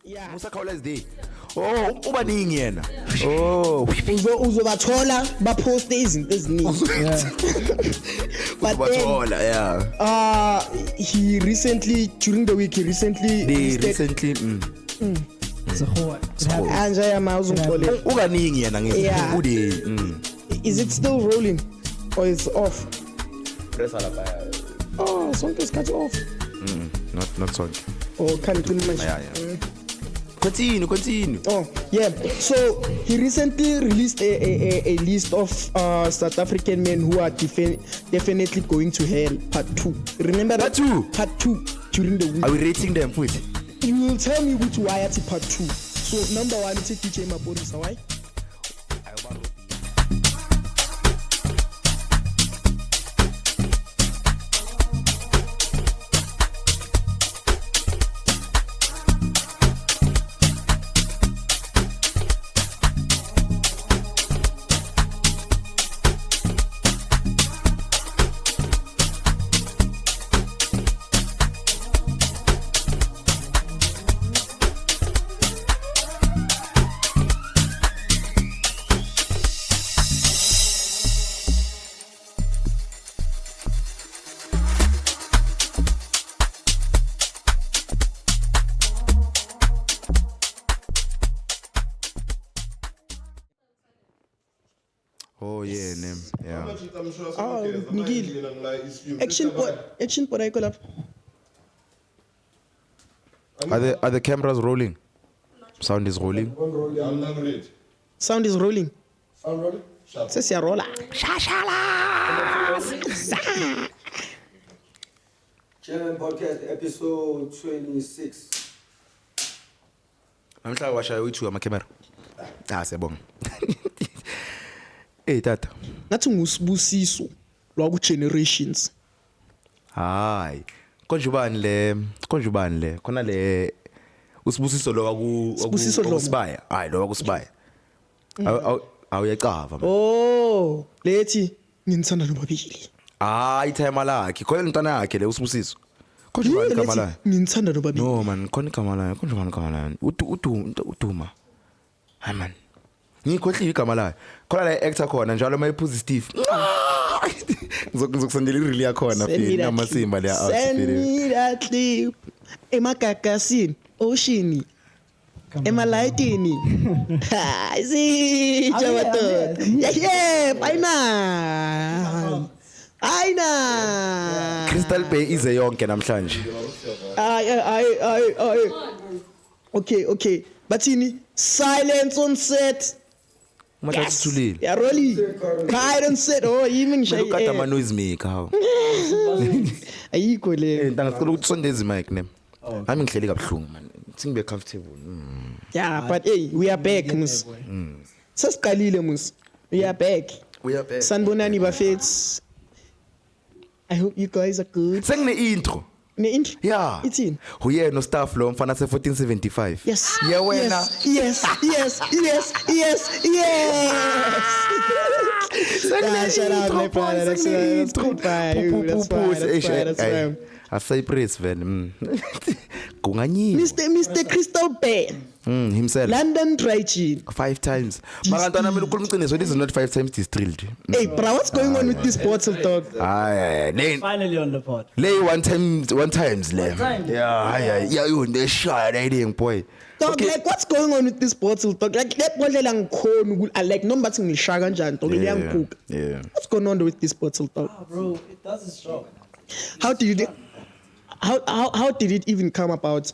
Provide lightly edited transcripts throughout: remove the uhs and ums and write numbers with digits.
Yeah. Musakhawuleza day. Oh, ubaningi yena. Oh, Uzobathola baposte izinto eziningi. But uzobathola, yeah. He recently during the week Anja yama uzungixolele. Ukaningi yena Yeah. uday. Is it still rolling or it's off? Press lapha. Oh, sonke isikhathi off. Not sonke. Oh, can you imagine? Yeah. Continue. Oh, yeah. So he recently released a list of South African men who are definitely going to hell. Part 2. Remember that? Part 2 during the week. Are we rating them with? You will tell me which why it's part 2. So number 1 is DJ Maponisa. Why? Oh yeah, name. Yeah. Nikil. Action por ahí collab. Are the cameras rolling? Sound is rolling. Sound is rolling. Sound rolling? Says ya rolla. Chairman Podcast episode 26. Namhla washaya u2 ama camera. Siyabonga. Hey tata. Nathi ngusibusiso lwaku generations. Hayi. Konje ubani le? Khona le usibusiso lo Sibusiso Dlomo. wakusibaya. Hayi lo wakusibaya. Awuyacava. Oh, lethi nginithanda nobabili. Hayi time lakhe. Khona intwana yakhe le usibusiso. Konje ubani igama lakhe? Nginithanda nobabili. No man, khona igama lakhe. Konje ubani igama lakhe? Uduma. Hayi man. Ngikhohliwe igama lakhe. Khona la actor khona njalo mayiphuza Steve. Ngizokusendela ireel yakhona phela namasimba le out. Send me that clip. Emagagasini, Ocean. Emalightini. Hayi si jabato. Yeah, Aina. Crystal Bay ize yonke namhlanje. Ay. Okay. Bathini, silence on set. Mathulile. Yeah, rolling. Quiet on set. Oh, yimi ngishaye. Look at ama noise maker how. Ayikho le. Ntanga sicela ukuthi sondeze mic ne. Ami ngihleli kabuhlungu man. Singibe comfortable. Yeah, but hey, we are back, mus. Sasiqalile mus. We are back. Sanibonani bafethu. I hope you guys are good. Sengine intro. Ne intro? Yeah. Ithini? Uye no staff lo mfana se 1475. Yes. Yeah wena. Yes. Shut up, my brother. That's fine. Cypress van. Kunganyi. Mr. Crystal Bay. Himself. London Dry Gin. 5 times. Makantwana mina ukhuluma iqiniso, this is not 5 times distilled. Hey, bro, what's going on with this bottle talk? Finally on the pod. Lay one times le. Yeah, you the shy lady boy. Dog, Okay. like what's going on with this bottle talk? Like that bottle angikhona like number thing ngishaya kanjani dog liyangikhupha. Yeah. What's going on with this bottle talk? Bro, it does its job. How did it even come about?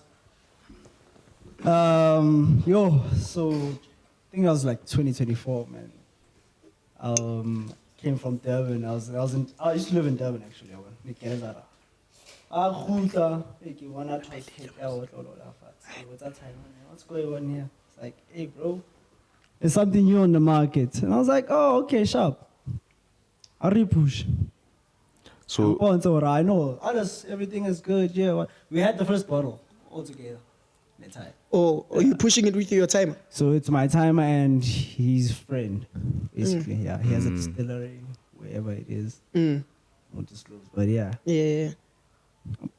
So I think I was like 2024, man. Came from Durban. I used to live in Durban actually. What's going on here? It's like, hey bro, there's something new on the market. And I was like, oh, okay, sharp. I'll repush. So I know. Everything is good. Yeah. We had the first bottle all together. Oh, are you pushing it with your timer? So it's my timer and his friend, basically. Yeah, he has a distillery wherever it is. Won't disclose, but yeah. Yeah.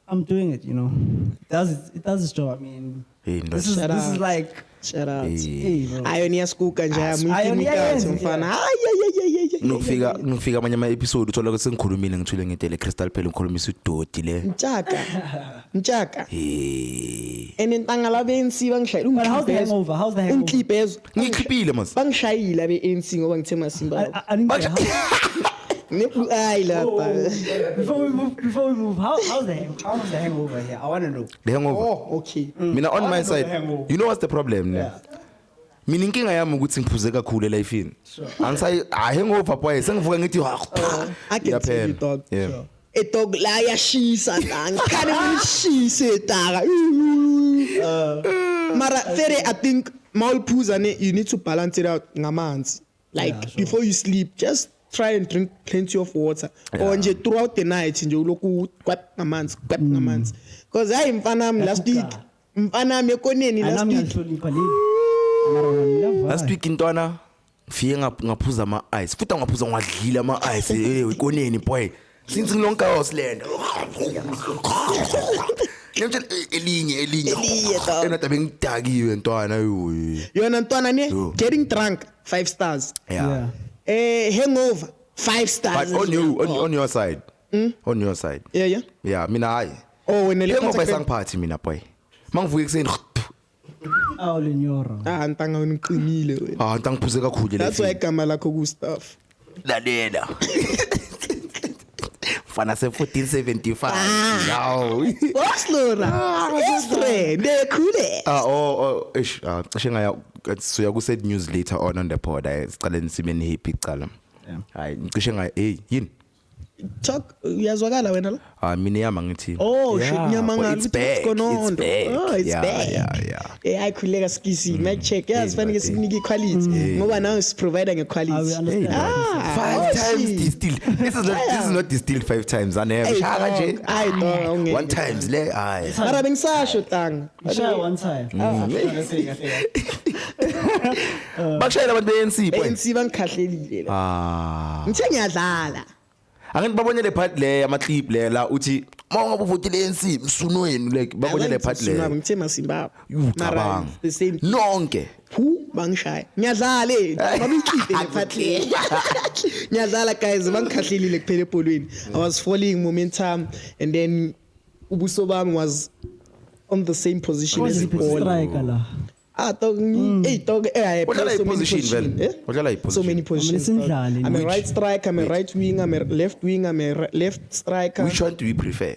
I'm doing it, you know. It does its job. I mean, Hey, This is like Shout out. hey, bro. Ioniya skuka nje Ion, yeah, mfana. yeah. ngifika manje ama episode uthola ukuthi sengikhulumile ngithule ngedele Crystal phela ngikhulumisa udoti le. Mtshaka. Hey. Enentanga la ANC bangishayile But how's the hangover? How's the hangover? Unklipezo. Ngikhiphile mas. Bangishayile abe ANC ngoba ngithe Masimba. I didn't get how, Ne blue eye lapha. before we move, how's the hangover here? I want to know. The hangover. Oh, okay. Mina on I my wanna know side. the hangover. You know what's the problem? Ne? Yeah. Mina inkinga yami ukuthi ngiphuze kakhulu elifini. Angisayi hangover boy sengivuka ngithi I can tell you dog. Yeah. Sure. A dog la yashisa dang. Can even shise daga. Mara fere I think mawulphuza ne you need to balance it out ngamanzi. Like Yeah, sure. before you sleep just try and drink plenty of water or nje throughout the night nje uloku kwap ngamanzi because hayi mfana wami last week mfana wami ekoneni last week Last week intwana ngifike ngaphuza ama ice. Futhi ngaphuza ngadlila ama ice ekoneni boy. Since ngilonke hoslanda. Elinye dog. enade bengidakiwe ntwana yoyi. yona ntwana ne Yo. getting drunk 5 stars Yeah. hangover 5 stars But on your side. On your side. yeah Yeah, mina hayi. oh wena le Hangover sangiphathi mina boy. Mangivuka ekseni Oh, Lenyoro. ntanga wena uqinile wena ngiphuze kakhulu le. that's why igama lakho ku stuff lalela. Fana se 1475. Yaw. Waslora estre de cool Ish, cishe ngaya suya ku said news later on the pod. Sicale nisimeni happy cala. Hayi, cishe ngaya yini? talk uyazwakala wena la Mina yama ngithi. oh shit nyamanga it's back. oh it's Yeah, back yeah. ayikhuleka skisi mic check sifanele sikunike quality ngoba now is provider ngequality I understand. Five times distilled. This is not distilled 5 times. Anebe shaka nje. I know One times le ayi. mara bengisasho tanga Share one time. Bakushayela abantu be-ANC boy. ANC bangikhahlelile la ngithe ngiyadlala Angithi babone le part le ama clip le la uthi mawungabe uvotile ANC msunweni like babone le part le. ngithe Masimba Ucabanga. the same Nonke. who bangishaya ngiyadlala babikhiphe ngephatle ngiyadlala guys bangikhahlelile kuphela ebholweni I was following momentum and then ubuso bami was on the same position as the ball Striker la. dog dog I What play are position vele? What are so many positions I'm dog. listening, I'm a Which- right striker I'm a right wing I'm a left wing I'm a left striker Which one do you prefer?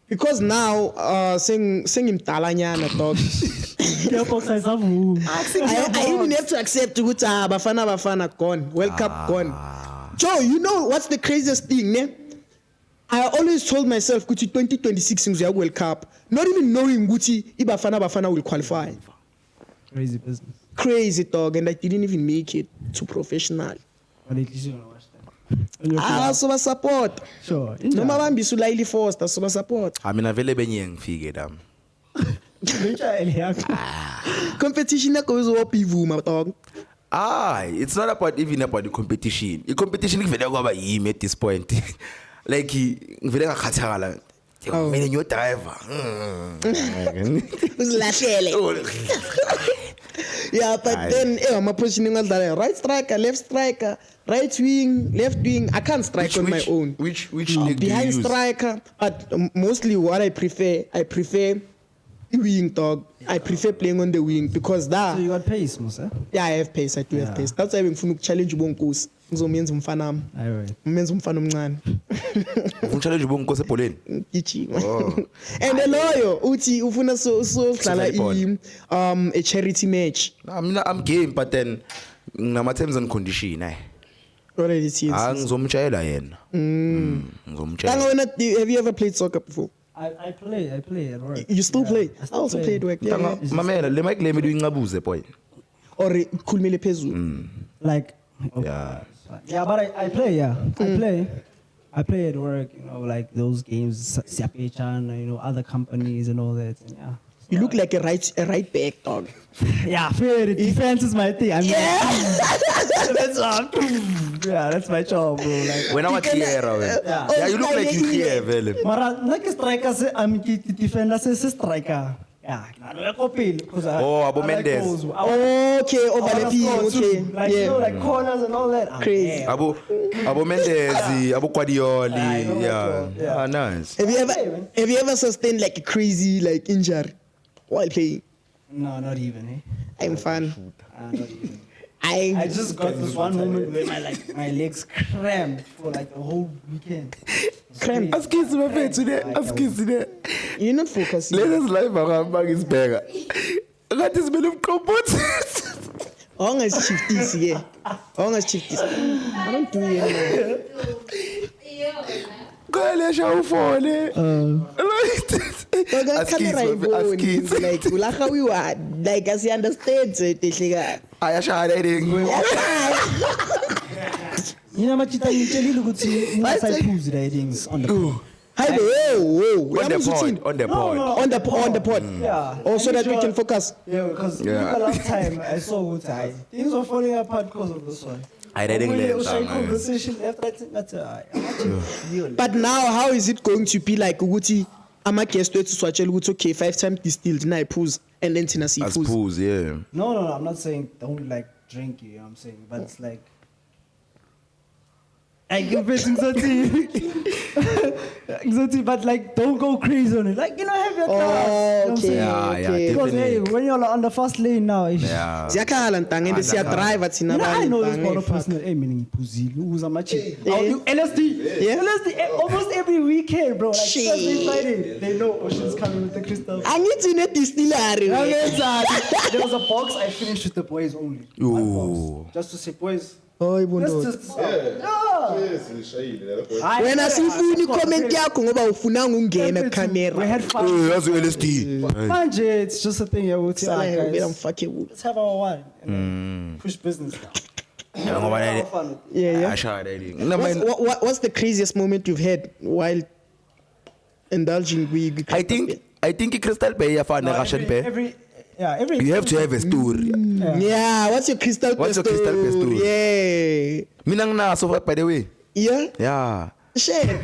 because now sengimdala nyana dog Ngiyaphoxa isavu. I even have to accept ukuthi bafana gone World Cup gone Joe you know what's the craziest thing ne I always told myself ukuthi 2026 ngizoya World Cup not even knowing ukuthi ibafana will qualify Crazy business. crazy dog and I didn't even make it to professional But at least you wanna watch that. so ba support Sure. noma bambisa uLayli Foster so ba support Mina vele benye ngifike la. competition yakho izowaphi ivuma dog It's not about even about the competition. The competition ngivele kwaba yimi at this point. Like ngivele ngakhathala. Mina ngiyo driver. uzilahlele yeah but Aye. then ama positioning ngadlala right striker left striker right wing left wing I can't strike on my own Which leg do you behind use? striker but mostly what I prefer wing dog I prefer playing on the wing because So you got pace, Musa. yeah I have pace I do have pace that's why ngifuna ukuchallenge ubonkosi ngizomenza umfana wami Alright. umenza umfana omncane Ufuna challenge ubonkosi ebholeni? gijima and loyo uthi ufuna so dlala a charity match Mina I'm game but then ngama terms and condition already it is ngizomtshayela yena. Tanga Ngizomtshayela. wena have you ever played soccer before I play at work. you still play I still also played work yeah, Tanga mamela le mic le midu ingabuze boy. or khulumele phezulu Like, okay. Yeah, but I play, yeah. I play at work, you know, like those games, Siapechan, you know, other companies and all that. And yeah. you look like a right back dog Yeah, fair. Defense is my thing. I mean, that's my job, bro. Like, Wena wa clear wena. Yeah, you look like you clear vele. Mara, like a striker, I'm defender, say striker. Yeah, because Abo Mendes. Okay, overlapping. Okay, like you know, yeah. like corners and all that. Crazy. Yeah. Abo Mendes, Abo Guardioli. Yeah. Nice. Have you ever sustained like a crazy like injury while playing? No, not even. Eh? I'm fun. Not even. I I just got this one moment where my legs cramped for like the whole weekend. Cramp. Askisi bafethu ne, askisi ne. You're not focusing. Let us live akahamba ngisibheka. Ngathi sibele umqombothi. Ongas shifties, yeah. Ongas shifties. I don't do it anymore. Kwelesha ufone. Camera Askisi. like ulaga we were like as you understand it hleka. Ayashaya ring. You know, Machita, you tell you good to pose writings on the Hi, whoa. On the pod. On the pod. Yeah. Oh, so that we can focus. Yeah, because the last time I saw Utai, things were falling apart because of this one. I didn't When learn you share that. conversation left, right, center. But now, how is it going to be like Uguti? I'm a guest to swatch okay, 5 times distilled, na pools, and then tina see As pools. pools, yeah. No, I'm not saying don't like drink, you know what I'm saying, but it's like I give it anxiety, but like don't go crazy on it. Like, you know, have your class. You know what I'm saying? Yeah, Because hey, definitely. when you're on the first lane now, Yeah. Ziyakhala ntanga and siya drive at you know, I know this part of tina. personal. Hey, meaning Puzil, who's a match. Yeah. LSD. Yeah. LSD almost every weekend, bro. Like Shit. Thursday, Friday, they know Ocean's coming with the crystal. Angithi ne distillery. There was a box I finished with the boys only. One Ooh. box, just to say, boys. Oh, Let's ibondo. just yeah. Wena sifuni comment yakho ngoba ufuna ungena We camera. had fun. Yazi LSD. Manje, it's just a thing. I would say, Sala guys, ngibela mfake. let's have our one and push business now. Ngoba Have fun. Yeah. ashaya ring. What's the craziest moment you've had while indulging with I think Crystal Bay yafana Russian Bay. Every You have to have a story. Yeah, what's your crystal What's your best crystal best story? Yeah. Mina nginaso by the way. Yeah? Yeah. Share.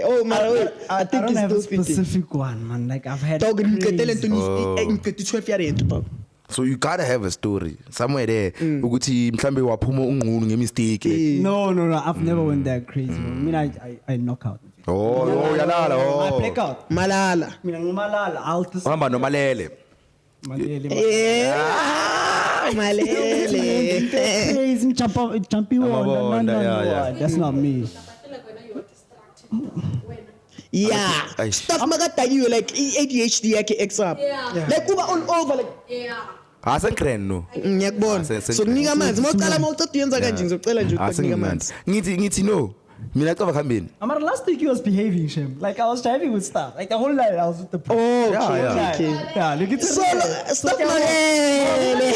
Oh, my wait. I think don't it's have a still fitting. specific one, man. Like I've had Dog ngicetele crazy. ntoni 12 year into dog. So you gotta have a story somewhere there. Ukuthi mhlambe waphuma ungqunu ngemistake. No. I've never went that crazy. Man. I mean, I knock out. Oh, yalala. I black Oh. out. Malala. Mina ngimalala. I'll just. Uhamba nomalele. Yeah. Malele. Crazy jumpy one. Amabonda, yeah. That's not me. I feel like when you are distracted. Yeah. Ay. Stuff makatayiwe like ADHD yake X up. Yeah. Like kuba all over like Yeah. Asengikren no. ngiyakubona. So kunika amanzi. Mawucala mawucela uyenza kanje ngizocela nje ukunika amanzi. Ngithi no. Mina cava khambeni. Amara, last week he was behaving, Shem. Like I was driving with stuff. Like the whole night I was with the. Oh, Yeah. okay. Yeah, look at So stop malele.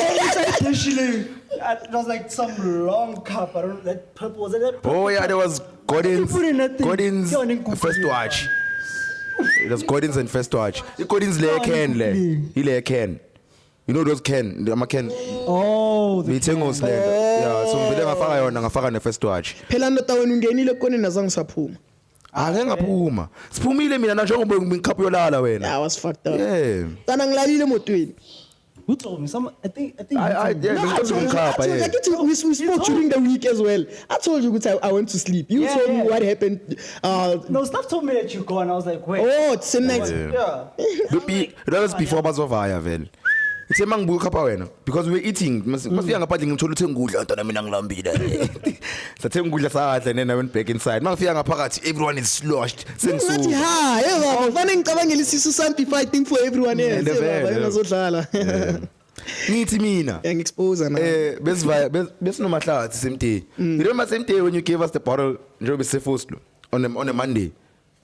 It was like some long cup. I don't know that purple. Was it that purple? Oh yeah, there was Gordon's Put in that thing. Gordon's Go on and first Google it. watch. It was Gordon's and first watch. Gordon's le Go on can and le. Google it. He le can. You know those can, the can. Oh, the Ngithenga usilenda. Yeah, so ngivele ngafaka yona ngafaka ne first watch. Phela ndoda wena ungenile kone nazange saphuma. Ake ngaphuma. Siphumile mina njengoba ngikhapha yolala wena. I was fucked up. Yeah. Tana ngilalile emotweni. who told me? Some. I think. I you told me. yeah, No, I ngicela told ngikhapha you, yeah. we spoke during the week as well. I told you I went to sleep. You Yeah, told me yeah. what happened. No, stuff told me that you go, and I was like, wait. Oh, it's the next. Yeah. That was before bazovaya vele. Ithe mangibuka khapha wena because we were eating masifika ngaphandle ngithola uthenga ukudla ntona mina ngilambile. Sathenga ukudla sadla and then I went back inside. Mangifika ngaphakathi everyone is sloshed. Ngathi Sengisu. ha, yebo fanele ngicabangele isisu sami fighting for everyone else. And the Yebo, bad, yena zodlala. Ngithi mina Ngiyexpose na. besivaya besinomahlathi same day. You remember same day when you gave us the bottle njengoba sefoslo on a Monday.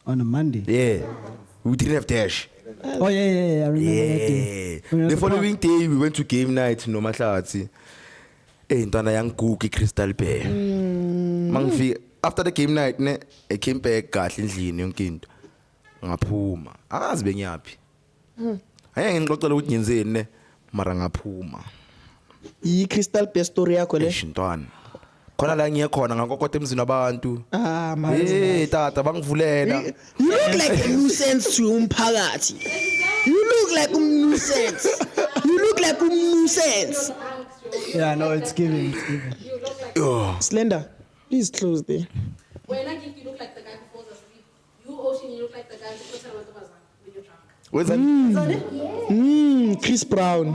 On a Monday. Yeah. We didn't have dash. Oh yeah. I remember that day. Yeah. When The it was following day we went to game night no Mahlathi. Ntwana yangugu Crystal Bay. Mangifika after the game night ne I came back kahle endlini yonke into. Ngaphuma. Akazi bengiyapi. Hayi ngixoxela ukuthi ngenzeni ne mara ngaphuma. Yi crystal best story yakho le. Eshintwana. Khona la ngiye khona ngakokotha emzini abantu. Ah, man. Tata bangivulela. You look like a nuisance to umphakathi. You look like a nuisance. You look like a nuisance. Yeah, no, it's giving. It's giving. You look like Slender, please close there. when I give you look like the guy who falls asleep. You Ocean, you look like the guy who puts on with when you're drunk. Where's that? Chris Brown.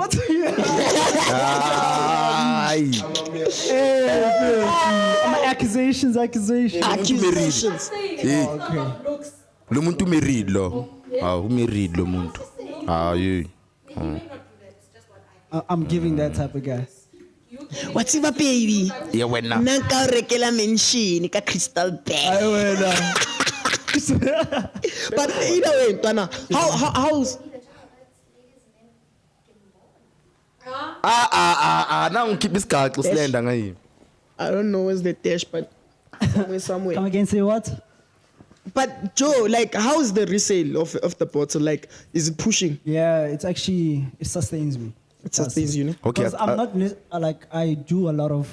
Aye. Accusations. Accusations. Saying of looks. Lo muntu married lo. Ah, who married lo muntu? Ah, yeah. He may not do that. It's just what I. I'm giving that type of guy. You give What's up, baby? Yeah, when now? Nanka rekela mention ka Crystal Bear. But either way, Tana, how's Now keep this car to slender ngayi. I don't know where's the dash, but somewhere. Come again, say what? But Joe, like, how's the resale of the bottle? Like, is it pushing? Yeah, it sustains me. It sustains you, know? Okay. Because I'm not like I do a lot of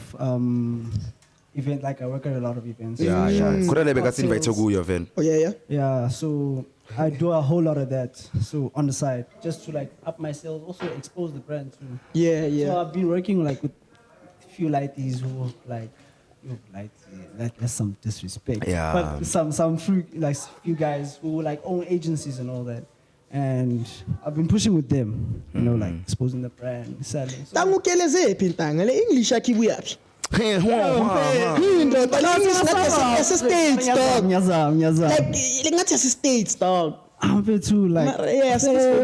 event, like I work at a lot of events. Yeah. Could I be invite to go your van? Oh yeah. Yeah, so I do a whole lot of that. So on the side, just to like up my sales, also expose the brand too. Yeah. So I've been working like with a few lighties who like, that's some disrespect. Yeah. But some few guys who like own agencies and all that. And I've been pushing with them, you know, like exposing the brand, selling. So, Tangukeleze pintanga le English akibuyaphi? Hey, But English as a states dog. Nyaza. Like ngathi as a states dog. I'm a bit too like. Yeah,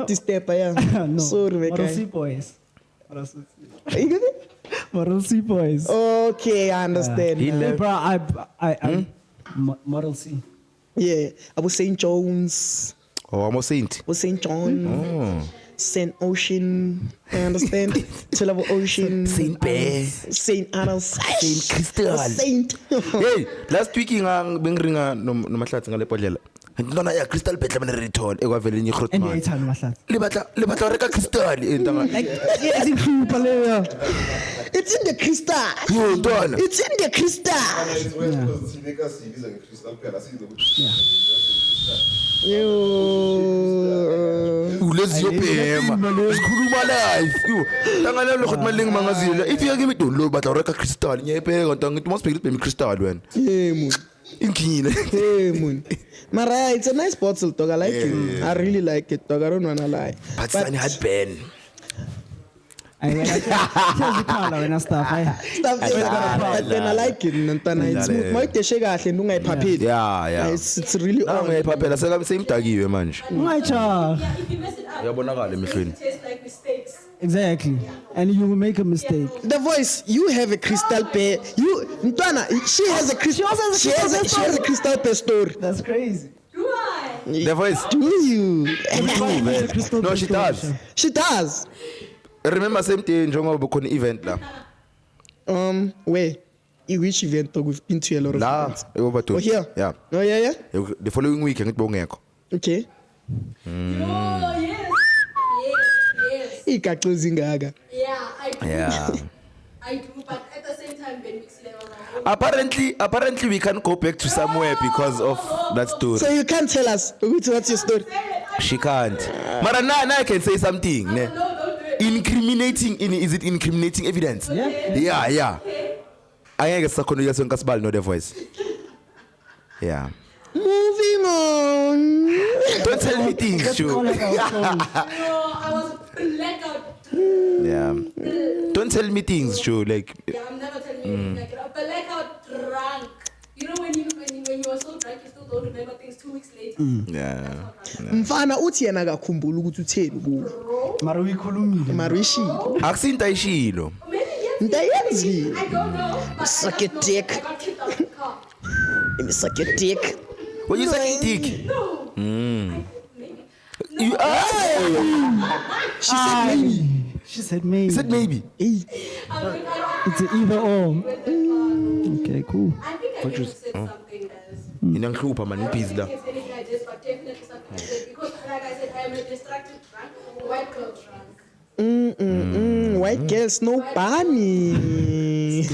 this step yeah. No. Sorry, Model C Mekai. boys. Model C boys. Okay, I understand. Hey, bro, I Model C. Yeah, I was St. John's. Oh, I'm a saint. Was St. John. St. Ocean. I understand. Tillable Ocean. Saint Bear. St. Anna's. Saint Crystal. Saint. Hey, last week ngingringa nomahlatsi ngale podlela. Ngintona ya Crystal Bear lemane return ekwavela inye And Grootman. 800 mahlat. Le batla reka Crystal entanga. Yes, in Kupaleya. It's in the crystal. Yo, ntwana. It's in the crystal. Yo. Ulezi yobhema. Sikhuluma live. Yo, tangana lo Grootman leng mangazile. If you give me don't lo batla reka Crystal nyepeka ntanga ngithi must be Crystal wena. Yeah, man. Inkile. Hey, man. Mara, it's a nice bottle, dog. I like it. I really like it, dog. I don't wanna lie. But Sunny had Ben. Here's the color and stuff. But then I like it, Nantana. It's smooth. My teshega ahle nunga ipapeli. Yeah. It's really Now on. ngiyaphaphela same tagiwe manje. Ngacha. Yeah, if you mess it up, Uyabonakala emehlweni. it tastes like mistakes. Exactly. And you will make a mistake. The voice, you have a crystal pear. You, Ntwana, she has a crystal. She has a crystal pear story. That's crazy. Do I? The voice. Do you? No, she does. She does. Remember same thing njengoba khona event la. Where? In which event? Dog? We've been to a lot of La, events. ewobathu. Oh, here? Yeah. Oh, yeah. The following week ngithi bongekho. Okay. Oh, yes. Ikaxozi ngaga. Yeah, I do. Yeah. I do, but at the same time, Ben mix level. Apparently we can't go back to somewhere because of that story. So you can't tell us what's your story. She can't. But now I can say something. Ne? No, don't do it. Incriminating is it incriminating evidence? Yeah. I guess I can just know the voice. Yeah. Moving on. Don't tell me things, Joe. No, I was blackout. Yeah. Don't tell me things, Joe. Like, Yeah, I'm never telling you like a blackout drunk. You know when you are so drunk, you still don't remember things 2 weeks later. yeah. Mfana uthi yena akakhumbula ukuthi utheni kuwo. Mara uyikhulumile. Mara ishilo. Akusinto ayishilo. Maybe yes. Ndayenzile. I don't know. But Suck your dick. I got kicked out of the car. Let me suck your dick. When you say dick, No. Maybe. you She said maybe. She said maybe. You said maybe. It's an either or. Okay, cool. I think I even said something else. Inangihlupha man impisi la. It's anything I just, but definitely something I said. Because like I said, I am a distracted drunk, white girl drunk. White girls, no bunny.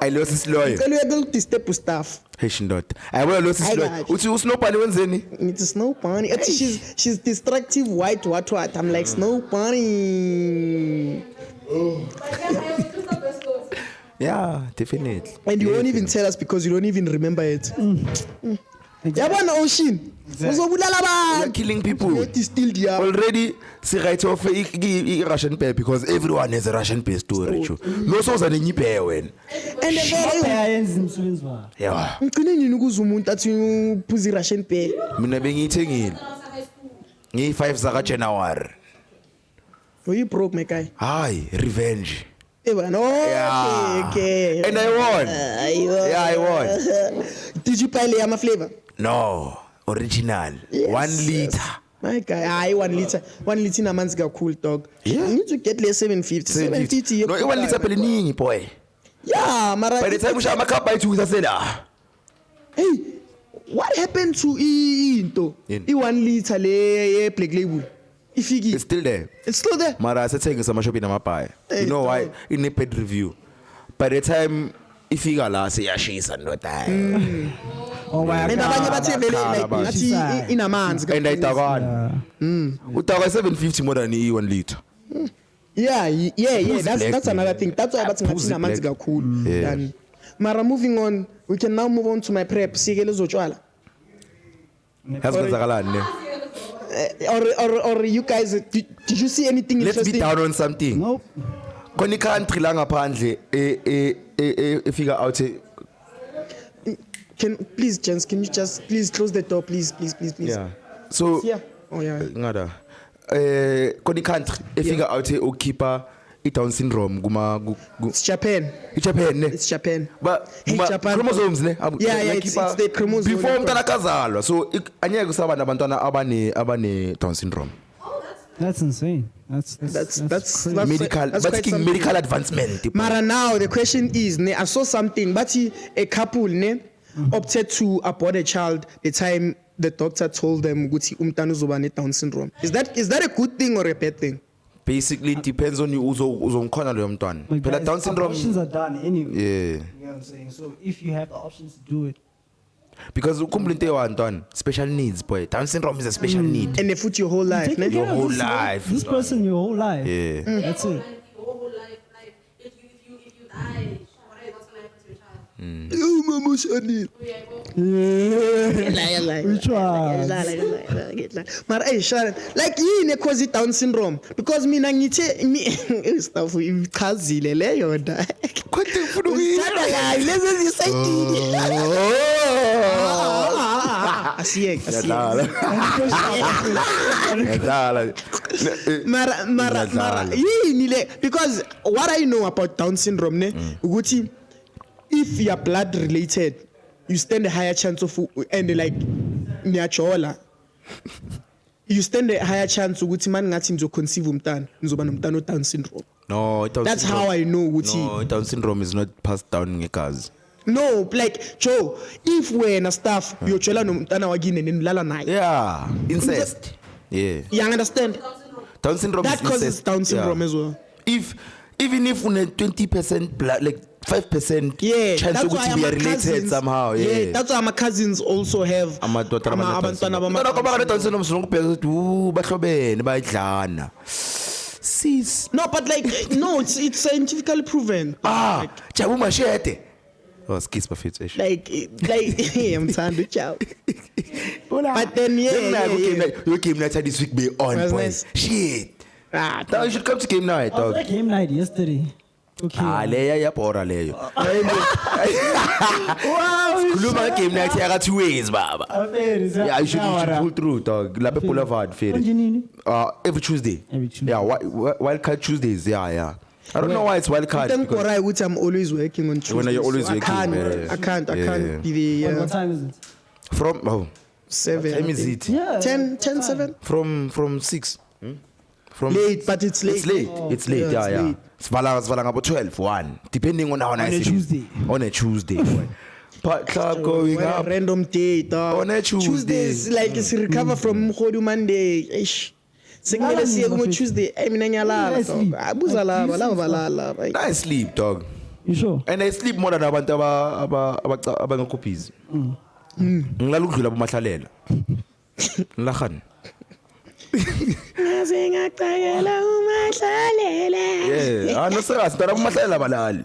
I lost isloyo. Cela uyeke disturb stuff. Hey shindot. I will lost Hayi isloyo. kahle. Uthi usnow bunny wenzeni? It's a snow bunny. Athi she's destructive white what. I'm like snow bunny. But yeah, I will do some best scores. Yeah, definitely. And you won't even tell us because you don't even remember it. Yabona Ocean. Uzobulala You're abantu. killing people. Yet is still there. Already, si write off Russian bear because everyone has a Russian bear story. No so za nenyi bear when. And then Ayenza umsebenzi wakhe. Yeah. ngicine nini ukuza umuntu athi uphuza i-Russian bear. Mina bengiyithengile. High school. Ngi 5 zaka January. Oh, you broke my guy. Hi, revenge. No, Yeah. okay. And I won. Yeah, I won. Did you buy Leyama flavor? No, original. Yes, 1 liter. My guy, aye, 1 liter. 1 liter namanzi kakhulu dog. Yeah. You need to get le 750. 750. No, 1 liter pele ningi boy. Yeah, mara. By the time ushaya amakhapu ayithu sasela. Hey, what happened to into? Yini? I-1 liter le Black Label. It's Ifiki. still there. It's still there. Mara sethengisa amashopini amabhayi. Hey, You know why? dog. In paid review. By the time ifika la seyashisa ndoda. Oh my And abanye God. bathe vele Khala like bathi. ngathi inamanzi. And ayidakwana. Utaka 750 more than i-1 liter. Yeah. Who's That's black, another man? thing. That's why bathi Who's ngathi inamanzi black? kakhulu. Yeah. Than- Mara moving on, we can now move on to my prep. Sikele uzotshwala. Yazi kwenzakalani ne? Or you guys did you see anything Let's be interesting? down on something. Nope. Khona i-country la ngaphandle efika out Can please, gents, can you just please close the door, please. yeah. So Yeah. Oh yeah. ngada khona i-country efika out ukhipha i-down syndrome It's Japan. i-Japan ne? It's Japan. But Hey, Japan. chromosomes ne? Yeah, it's the chromosome. Before umntana kazalwa. So anyeke kusaba nabantwana abane Down syndrome. That's insane. That's That's crazy. Medical, that's but quite taking something. medical advancement. Mara now the question is, ne, I saw something, but a couple ne opted to abort a child the time the doctor told them ukuthi umntana uzoba ne Down syndrome. Is that a good thing or a bad thing? Basically it depends on you uzomkhona loyo mntwana. But Phela guys, Down syndrome abortions are done anyway. yeah. You know what I'm saying? So if you have the options to do it, Because ukhumbula into ewa special needs boy. Down syndrome is a special need. And they foot your whole life, take ne? care of whole this, life, This son. person your whole life. Yeah. That's it. Your whole life, like if you die, what's gonna happen to your child? Oh, mama, Shani. Which one? Mara hey Sharon, like yini cause it Down syndrome? Because mina ngithe mi stuff ichazile leyo da. Konke ufuna ukuyizwa. Usithanda kabi lezi zisayidini. Asiyeke. Yadlala. Yadlala. Mara yini le, because what I know about Down syndrome ne ukuthi if you are blood related you stand a higher chance of and like niyajola you stand a higher chance ukuthi mani ngathi nizoconceive umntana nizoba nomntana o Down syndrome. No, Down That's syndrome. how I know ukuthi No, Down syndrome is not passed down ngegazi. no, like Joe, if wena staff uyojola nomntana wakini nilala naye, Yeah, incest. Yeah. you understand? Down syndrome That is causes incest. Down syndrome Yeah. as well. Even if une 20% blood, like 5% Yeah, chance that's why ukuthi we are my related cousins somehow. Yeah. that's why my cousins also have Abantwana abantwana abane Down syndrome sinokubheka ukuthi bahlobene bayadlana. Sis. No, but like no, it's scientifically proven. Jabu mashete. Oh, skis bafethu esho. Like I'm trying to chow. But then Your game night this week be on That's boy. nice. Shit. Ah, Now you should come to game night, I was dog. at game night yesterday. Okay. Leya yapora leyo. Khuluma game night yaka 2 ways baba. Yeah, you should pull through, dog. Lapha Boulevard fair. Every Tuesday. Every Tuesday. Yeah, Wildcard Tuesdays. Yeah. I don't know why it's Wildcard. thank because- God which I'm always working on Tuesdays. When you're always so working, I can't yeah. be the What time is it? From 7. time is it? Yeah. 10, 7? From 6. From Late, but it's late. It's late. It's late. Yeah, Yeah, it's yeah. late. Svala ngabo 12, 1. Depending on how nice a it is. Tuesday. On a Tuesday. boy. But club going When a up. random day, dog. On a Tuesday. Tuesdays, like it's recover from Holy Monday. Ish. Singile siya kumo Tuesday. Mina ngiyalala. Nice sleep. Abuza laba, laba balala. Nice sleep, dog. You sure? And I sleep more than abantu abangakophies. Ngilala ukudlula bomahlalela. Ngilahani. Ngaze ngacakela umahlalela. Yeah, no serious, ntwana bomahlalela balali.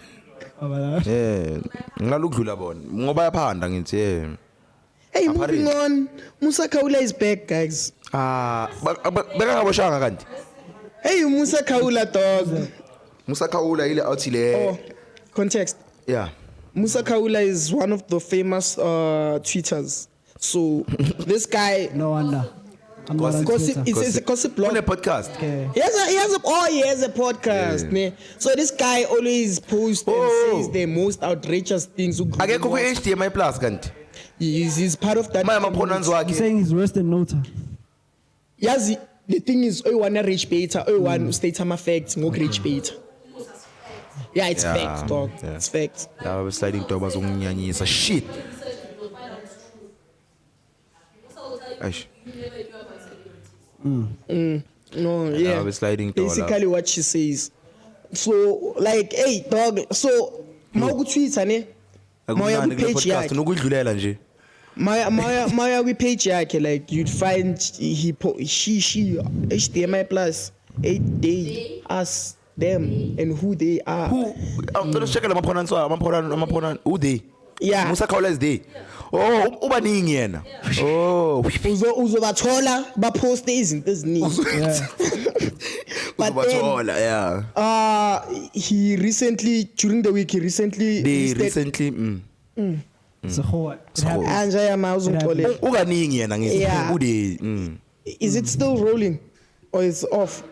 Ngilala ukudlula bona. Ngoba yaphanda ngithi Hey, moving on. Musa Khawula is back, guys. beka ngaboshanga kanti. Hey, Musa Khawula, dog. Musa Khawula ile awuthile. Oh, context. Yeah. Musa Khawula is one of the famous tweeters. So this guy, No wonder. I'm not on gossip, Twitter. it's a gossip On blog. a podcast. Okay. He has a podcast, man. So this guy always posts and says the most outrageous things. Akekho ku HDMI Plus kanti. He's part of that. Maya mapronouns He's wakhe. saying he's worse than Nota. Yes, the thing is, I want to reach beta. I want to state some facts. No reach beta. Yeah, it's facts, dog. yeah. It's facts. La sliding door bazonginyanyisa shit. Aish. No, yeah. we're sliding door Basically, what she says. So, like, hey, dog. So, mau Twitter ne? Maya Akumnandi kule page podcast yakhe. nokudlulela nje. Maya page yakhe, like you'd find she HDMI plus 8 day us them and who they are. Let's check la mapronouns who they. Yeah. Musa Khawula is they. Oh, ubaningi yena. Oh, Uzobathola baposte izinto eziningi. But then, yeah. he recently during the week They listed recently It's a whole. It happens. Anja yama uzongixolela. ukaningi yena ngithi Yeah. who they. Is it still rolling or is off?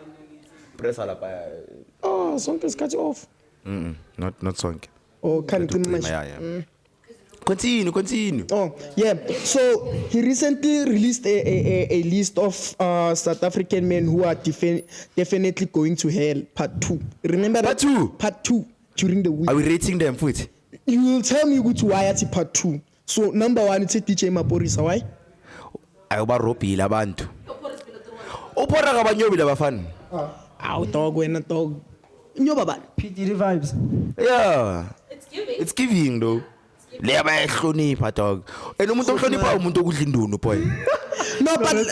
Press lapha. Oh, sonke isikhathi off. Not sonke. Oh, can manje. Yeah. Continue. Oh, yeah. So he recently released a list of South African men who are definitely going to hell. Part 2. Remember Part that? 2? Part 2 during the week. Are we rating them futhi? You will tell me which why it's part 2. So number 1 it's DJ Maporisa. Why? Ayoba robile abantu. Upora kabanyobi labafana. Ow, dog, when dog. Nyoba ba? PDD vibes. Yeah. It's giving. It's giving though. Le bayahlonipha dog. Umuntu ohlonipha umuntu okudla indunu boy. No, but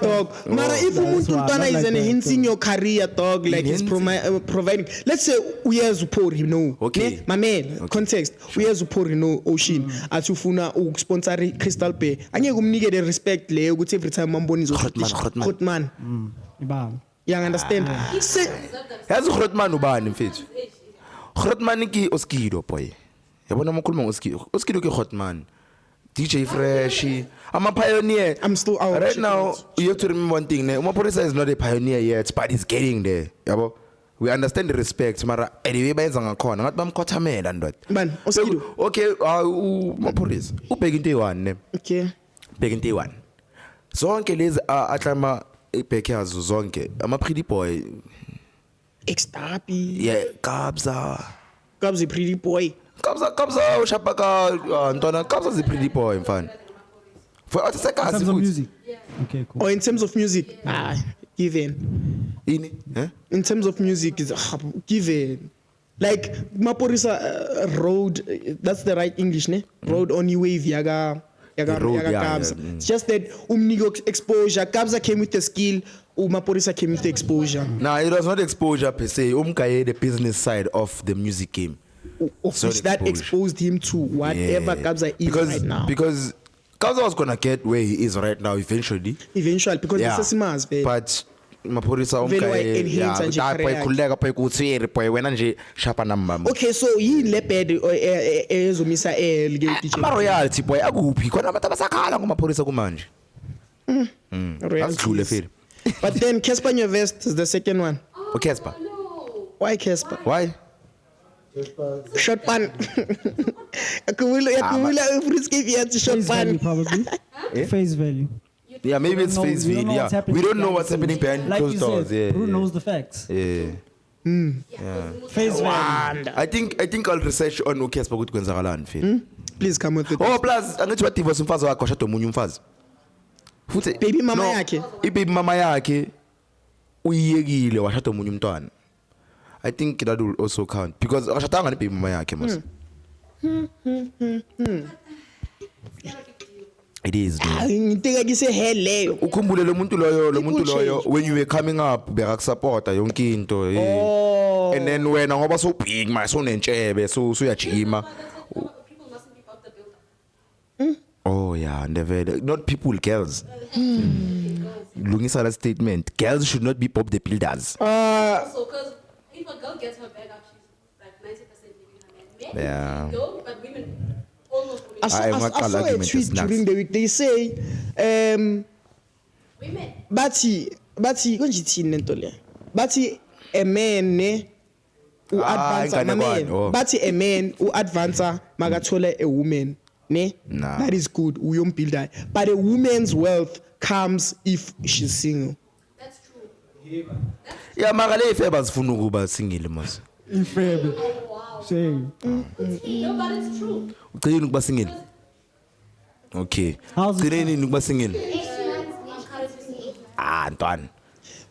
dog. Mara if umuntu ntwana is enhancing your career, dog, like he's providing. Let's say uyeza upori, no. Okay. My man, context. Uyeza upori no Ocean. Atufuna ukusponsor Crystal Bay. Angeke umnike the respect le ukuthi every time mamboni Grootman. Ibang. You understand? Yazi Grootman ubani mfethu? Grootman ki Oskido boy. Yabona amakhuluma ngoSkido. Oskido ke Grootman. DJ Fresh, I'm a pioneer. I'm still out. Right now, you have to remember one thing. Umaporisa is not a pioneer yet, but he's getting there. Yabo? We understand the respect. Mara, anyway, bayenza ngakhona. Ngathi bamkhothamela ndodwa. Man, Oskido. Okay, umaporisa. Ubheka into eyi-1 ne. Okay. Bheka into eyi-1. Zonke lezi atlama ibheke yazo zonke. Ama-pretty boy. X-Tapi. Yeah, Kabza. Kabza a pretty boy. Kabza ushapaka ntwana Kabza is a pretty boy mfana. For In terms of music. Okay, cool. Or in terms of music, given. In terms of music, is given. Like Maporisa road, that's the right English, ne? Road on your wave, yaga Kabza. It's just that umnigo exposure. Kabza came with the skill. Maporisa came with the exposure. Nah, it was not exposure per se. The business side of the music game. Of which that exposed him to whatever Kabza is right now. Because Kabza was gonna get where he is right now eventually. Eventually, because this is Maz, but Maporisa okay, so yini le bad ezomisa ama royalty boy akuphi khona abantu abasakhala ngoMaporisa kumanje. Asidlule phela. But then Casper Nyovest is the second one. Casper. No. Why Casper? Why? Short pan. Akumula Frisky Fiat short Face value, pan. probably. Face value. Yeah, maybe it's face value. Yeah, we don't know what's happening behind like closed doors. Said, Yeah, Bruno knows the facts. Yeah. Face value. I think I'll research on Casper ukuthi kwenzakalani phela. Please come with it. Oh, plus angithi wa divorce umfazi wakhe washada omunye umfazi. Futhi Baby mama yakhe. Ibaby mama yakhe uyiyekile washada omunye umntwana. I think that will also count because akashatanga nebaby mama yakhe mos. It is. ngiteka kise hell leyo Ukhumbule lo muntu loyo when you were coming up bekakusupporta yonke into and then wena ngoba so big manje so nentshebe so uyajima. People mustn't be above the builder. Oh yeah, never. Not people, girls. Lungisa that statement. Girls should not be Bob the Builders. Also, because if a girl gets her bag up, she's like 90% giving her man. Men Yeah. don't, but women almost I saw a tweet during the week. They say, women. bathi konjithini lento le. Bathi a man ne u advance ingane man. kwani, oh. Bathi a man u advance makathola a woman. Ne? Nah. That is good. Uyombuilder. But a woman's wealth comes if she's single. That's true. Yeah, mara le ife bazifuna ukuba single mos. Oh, wow. Same. No, but it's true. Ucela ukuba single. Okay. How's it Ucela ukuba single. I'm currently single. Ntwana.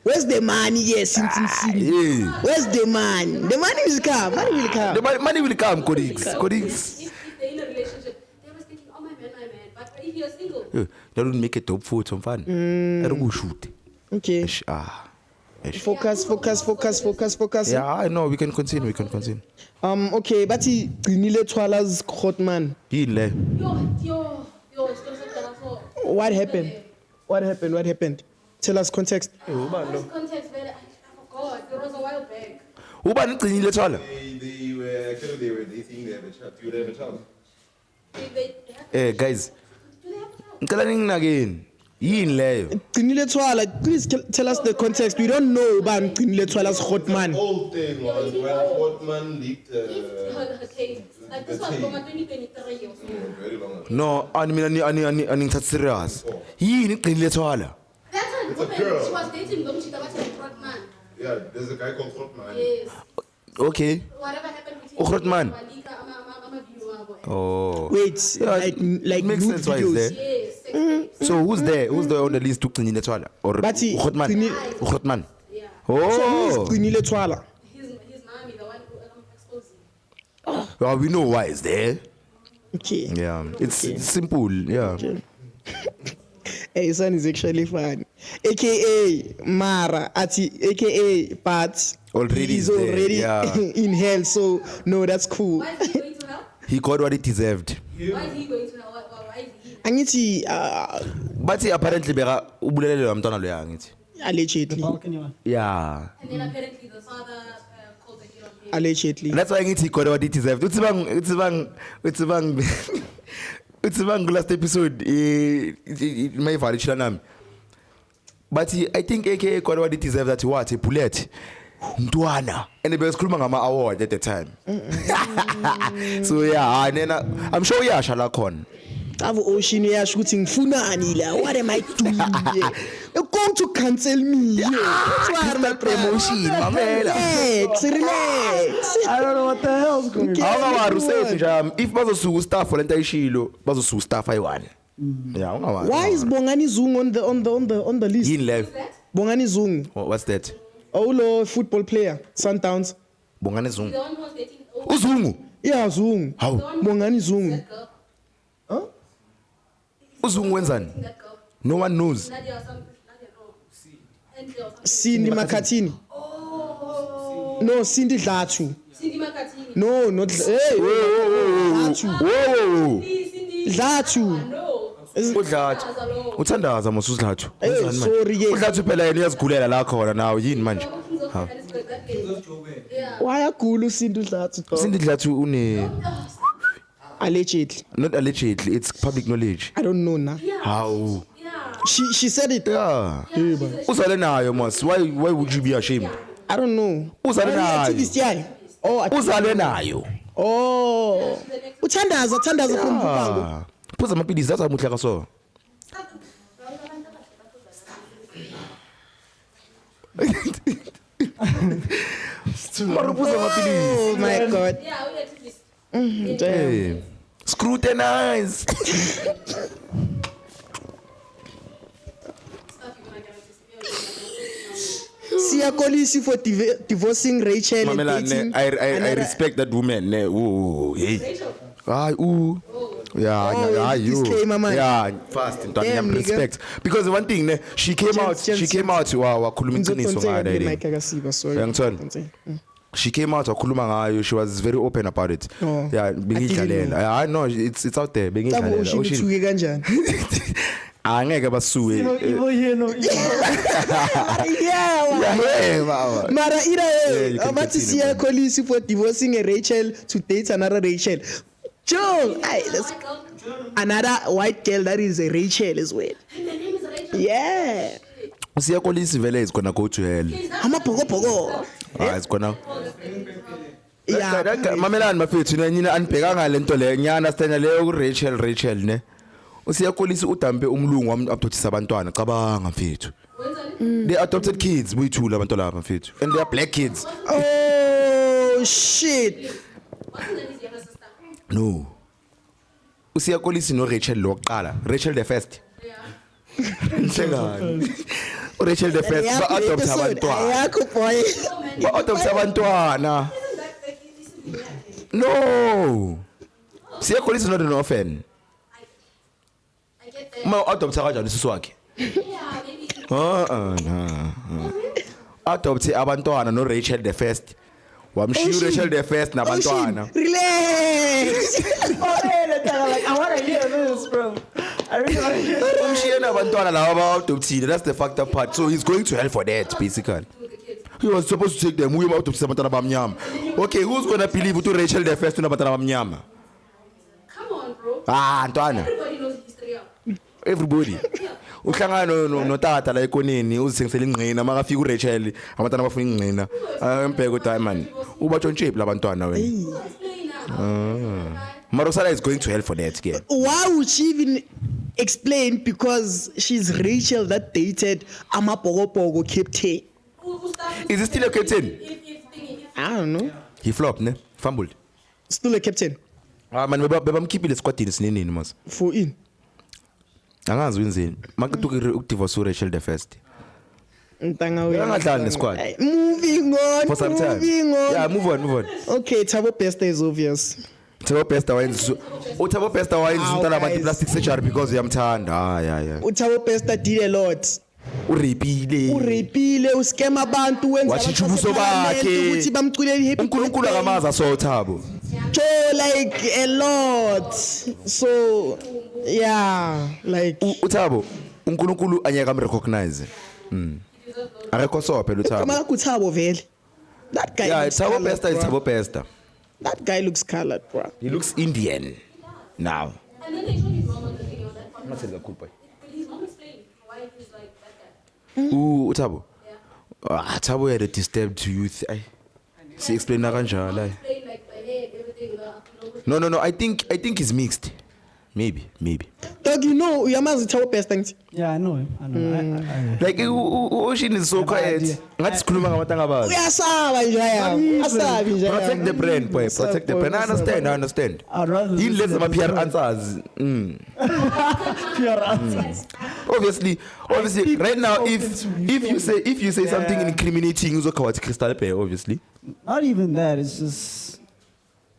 Where's the money? Yes, since Yeah. where's the money? The money will come. Money will come. The money will come, colleagues. If they're in a relationship, they was thinking, oh, my man. But if you're single, That would make a top photo mfana. I don't go shoot. Okay. Eish. Focus. Yeah, I know. We can continue. Okay, but he gcinile Twala's hot man. Yini le? yo, it's gonna say that also. What happened? Tell us context. This context, man, I forgot. It was a while back. Ubani ugcinile Thwala? They were actually dating. They have a child. Do they have a child? They Guys. do they have a child? Ngicela ninginakeni. Yini leyo? Gcinile Twala, please tell us the context. We don't know about Gcinile Twala's hot man. Old thing was when Portman leaked. Her tape. Like this was from 2023 or so. Very long ago. No, aningithatha serious. Yini ugcinile Thwala? That's a It's a woman. girl. She was dating them. She was a front man. Yeah, there's a guy called Portman. Yes. Okay. Whatever happened with Grootman. I'm a viewer. Oh. Wait, Yeah, like makes nude sense why he's videos. there. Yes, sex tapes. So who's there? Who's there on the list to Ugcinile Thwala? Or Bathi, Grootman? Ugcinile- Grootman. Yeah. So who is Oh. Gcinile Twala? His mommy, the one who exposing. Well, we know why it's there. Okay. Yeah. It's simple. Yeah. Hey, son is actually fun. AKA Mara, AKA Pat. Already He's is there, already yeah. in hell, so no, that's cool. Why is he going to hell? He got what he deserved. Why is he going to hell? Why is he? Angithi But he apparently beka ubulelelwe umntwana lo yangithi. allegedly. Balcony one. Yeah. And then apparently the father called the hit on him. Allegedly. That's why ngithi he got what he deserved. Utsibang last episode my validation nami. But I think AKA got what he deserved that what a bullet. Ntwana. And they were screaming ngama award at the time. So yeah, and then I'm sure yashala khona. Ave ocean yasho ukuthi ngifunani la. What am I doing here? You're going to cancel me here. That's Crystal promotion, mamela. Relax. I don't know what the hell's going on. Awungawari usethi nje if bazosuka staff lento ayishilo bazosuka staff ayi1. Yeah, ungawari. Why is Bongani Zungu on the list? yini leyo? Bongani Zungu, What's that? Olo football player, Sundowns. Bongani The Zungu. one who was dating. Uzungu. Yeah, Zungu. How? Bongani Zungu. That girl. Huh? Uzungu wenzani? That girl. No one knows. Nadia or something. Nadia, no. Cindy or something. Cindy Makatini. Oh. No, Cindy Dlatu. Cindy Makatini. No, not hey. Dlatu. Whoa. Cindy. Dlatu. No. Udlathu. Hello. Uthandaza mos uDlathu. Hey, Wenzani manje? sorry, yeah. UDlathu phela yena uyazigulela la khona nawo yini manje? Kings of Johannesburg, that day. Yeah. Why agula Cindy Dlatu? dog? Cindy Dlatu une Allegedly. not allegedly, it's public knowledge. I don't know now. How? Yeah. She said it. Yeah. Uzale nayo mos. Why would you be ashamed? I don't know. Uzale nayo. Artist yayo. Oh, Uzale nayo. oh. Uthandaza from Bubango. Ah. Phuza amapilisi athi amuhle kaso. Mara phuza amapilisi. Oh my God. Yeah, we had to this. Damn. Hey. Scrutinize. Stuff you're gonna get into. Siya Kolisi for divorcing Rachel and Mamela, dating I another- respect that woman. Ne, ooh, hey. Rachel. Ah, ooh. Yeah, Oh, yeah, you. disclaimer, man. Yeah, fast. Don't Damn, have nigga. respect. Because one thing, ne, she came out. She came out. Wakhuluma iqiniso Ngizodonseka kule ngayo. mic akasiba, sorry. Uyangithola? Donseka. She came out wakhuluma ngayo. She was very open about it. Oh, Yeah, I didn't bengidlalela. I know it's out there. Tabo Bengidlalela. Ocean uthuke kanjani? Angeke basuwe. Evil here, no evil. Yeah. Yeah, baba. Mara Yeah, either you way, can abathi continue, Siya man. Kolisi for divorcing a Rachel to date another Rachel. Joe, aye, that's another white girl that is a Rachel as well. And the name is Rachel. Yeah. Siya Kolisi vele is gonna go to hell. Amabhokobhoko. Ah, it's gonna. Yeah. Mamelani mafethu nina anibhekanga lento le ngiya understand leyo ku Rachel ne. Usiya Kolisi udampe umlungu wamabdothisa abantwana cabanga mfethu. They adopted kids buyithula abantu laba mfethu and they are black kids. Oh shit. Wasn't that his younger sister? No. Usiya Kolisi no Rachel lokuqala. Rachel the first. Yeah. Njengani? Rachel the first ba adopt abantwana. Ayakho boy. Oh, man. Ba adopt abantwana. Isn't that like this is the No. Siya Kolisi is not an orphan. I get that. Ma adopt kanjani sisi wakhe? Yeah, maybe. Adopt abantwana no Rachel the first. Wamshiya Rachel the first nabantwana. Relax. Oh, man, like, I want to hear this, bro. I really want to hear this. Wamshiya nabantwana laba adopted. That's the fucked up part. So he's going to hell for that basically. He was supposed to take them. We adopt abantwana bamnyama. Okay, who's going to believe to Rachel the first nabantwana bamnyama? Come on, bro. Ah, Ntwana. Everybody knows the history of. Everybody. Uhlangana no tata la ekoneni uzithengisela ingqina makafika uRachel abantwana bafuna ingqina embheka uthi man uba tshontshipi labantwana wena Explain now. Marosala is going to hell for that again. Why would she even explain? Because she's Rachel that dated Amabhokobhoko captain. Is he still a captain? I don't know. He flopped ne fumbled. Still a captain. Ah man bebamkhiphile squadini sinini mas For in. angazi wenzeni makuthi ukudivorce uRachel the first Angadlali nesquad. Ay, moving on. for some time. Moving on. Yeah, move on. Okay, Thabo Bester is obvious. Thabo Bester wayenza uThabo Bester wayenza Ow, umntana abantu guys. plastic surgery because uyamthanda. Yeah. Thabo Bester did a lot. Urepile. Urepile, uscam abantu wenza Watshintsha abantu ubuso bakhe. baseParliament ukuthi bamculele happy uNkulunkulu birthday. akamazi so Thabo. Joe, like a lot. So yeah, like uThabo uNkulunkulu anyeka amrecognize. Akekho so phela uThabo. Kamala kuThabo vele. That guy. Yeah, looks Thabo colored, Bester is bruh. Thabo Bester. That guy looks colored, bro. He looks Indian now. And then they showed his mom on the video that part. Not say cool boy. But his mom explained why he's like that guy. uThabo. Yeah. Thabo had a disturbed youth. Si explain kanjalo. Explain like my head, everything. You know, No. I think he's mixed. Maybe. Dog, you know, uyamazi Thabo Bester ngithi. Yeah, I know him. I know. Like Ocean is so quiet. Ngathi sikhuluma ngamatanga bazi. Uyasaba nje yami. Asabi nje. Protect the brand, boy. Protect the brand. I understand. I'd rather He listen lets to my PR answers. pure answers. Obviously, right now, if you say something incriminating, uzokhawathi Crystal Bear, obviously. Not even that. It's just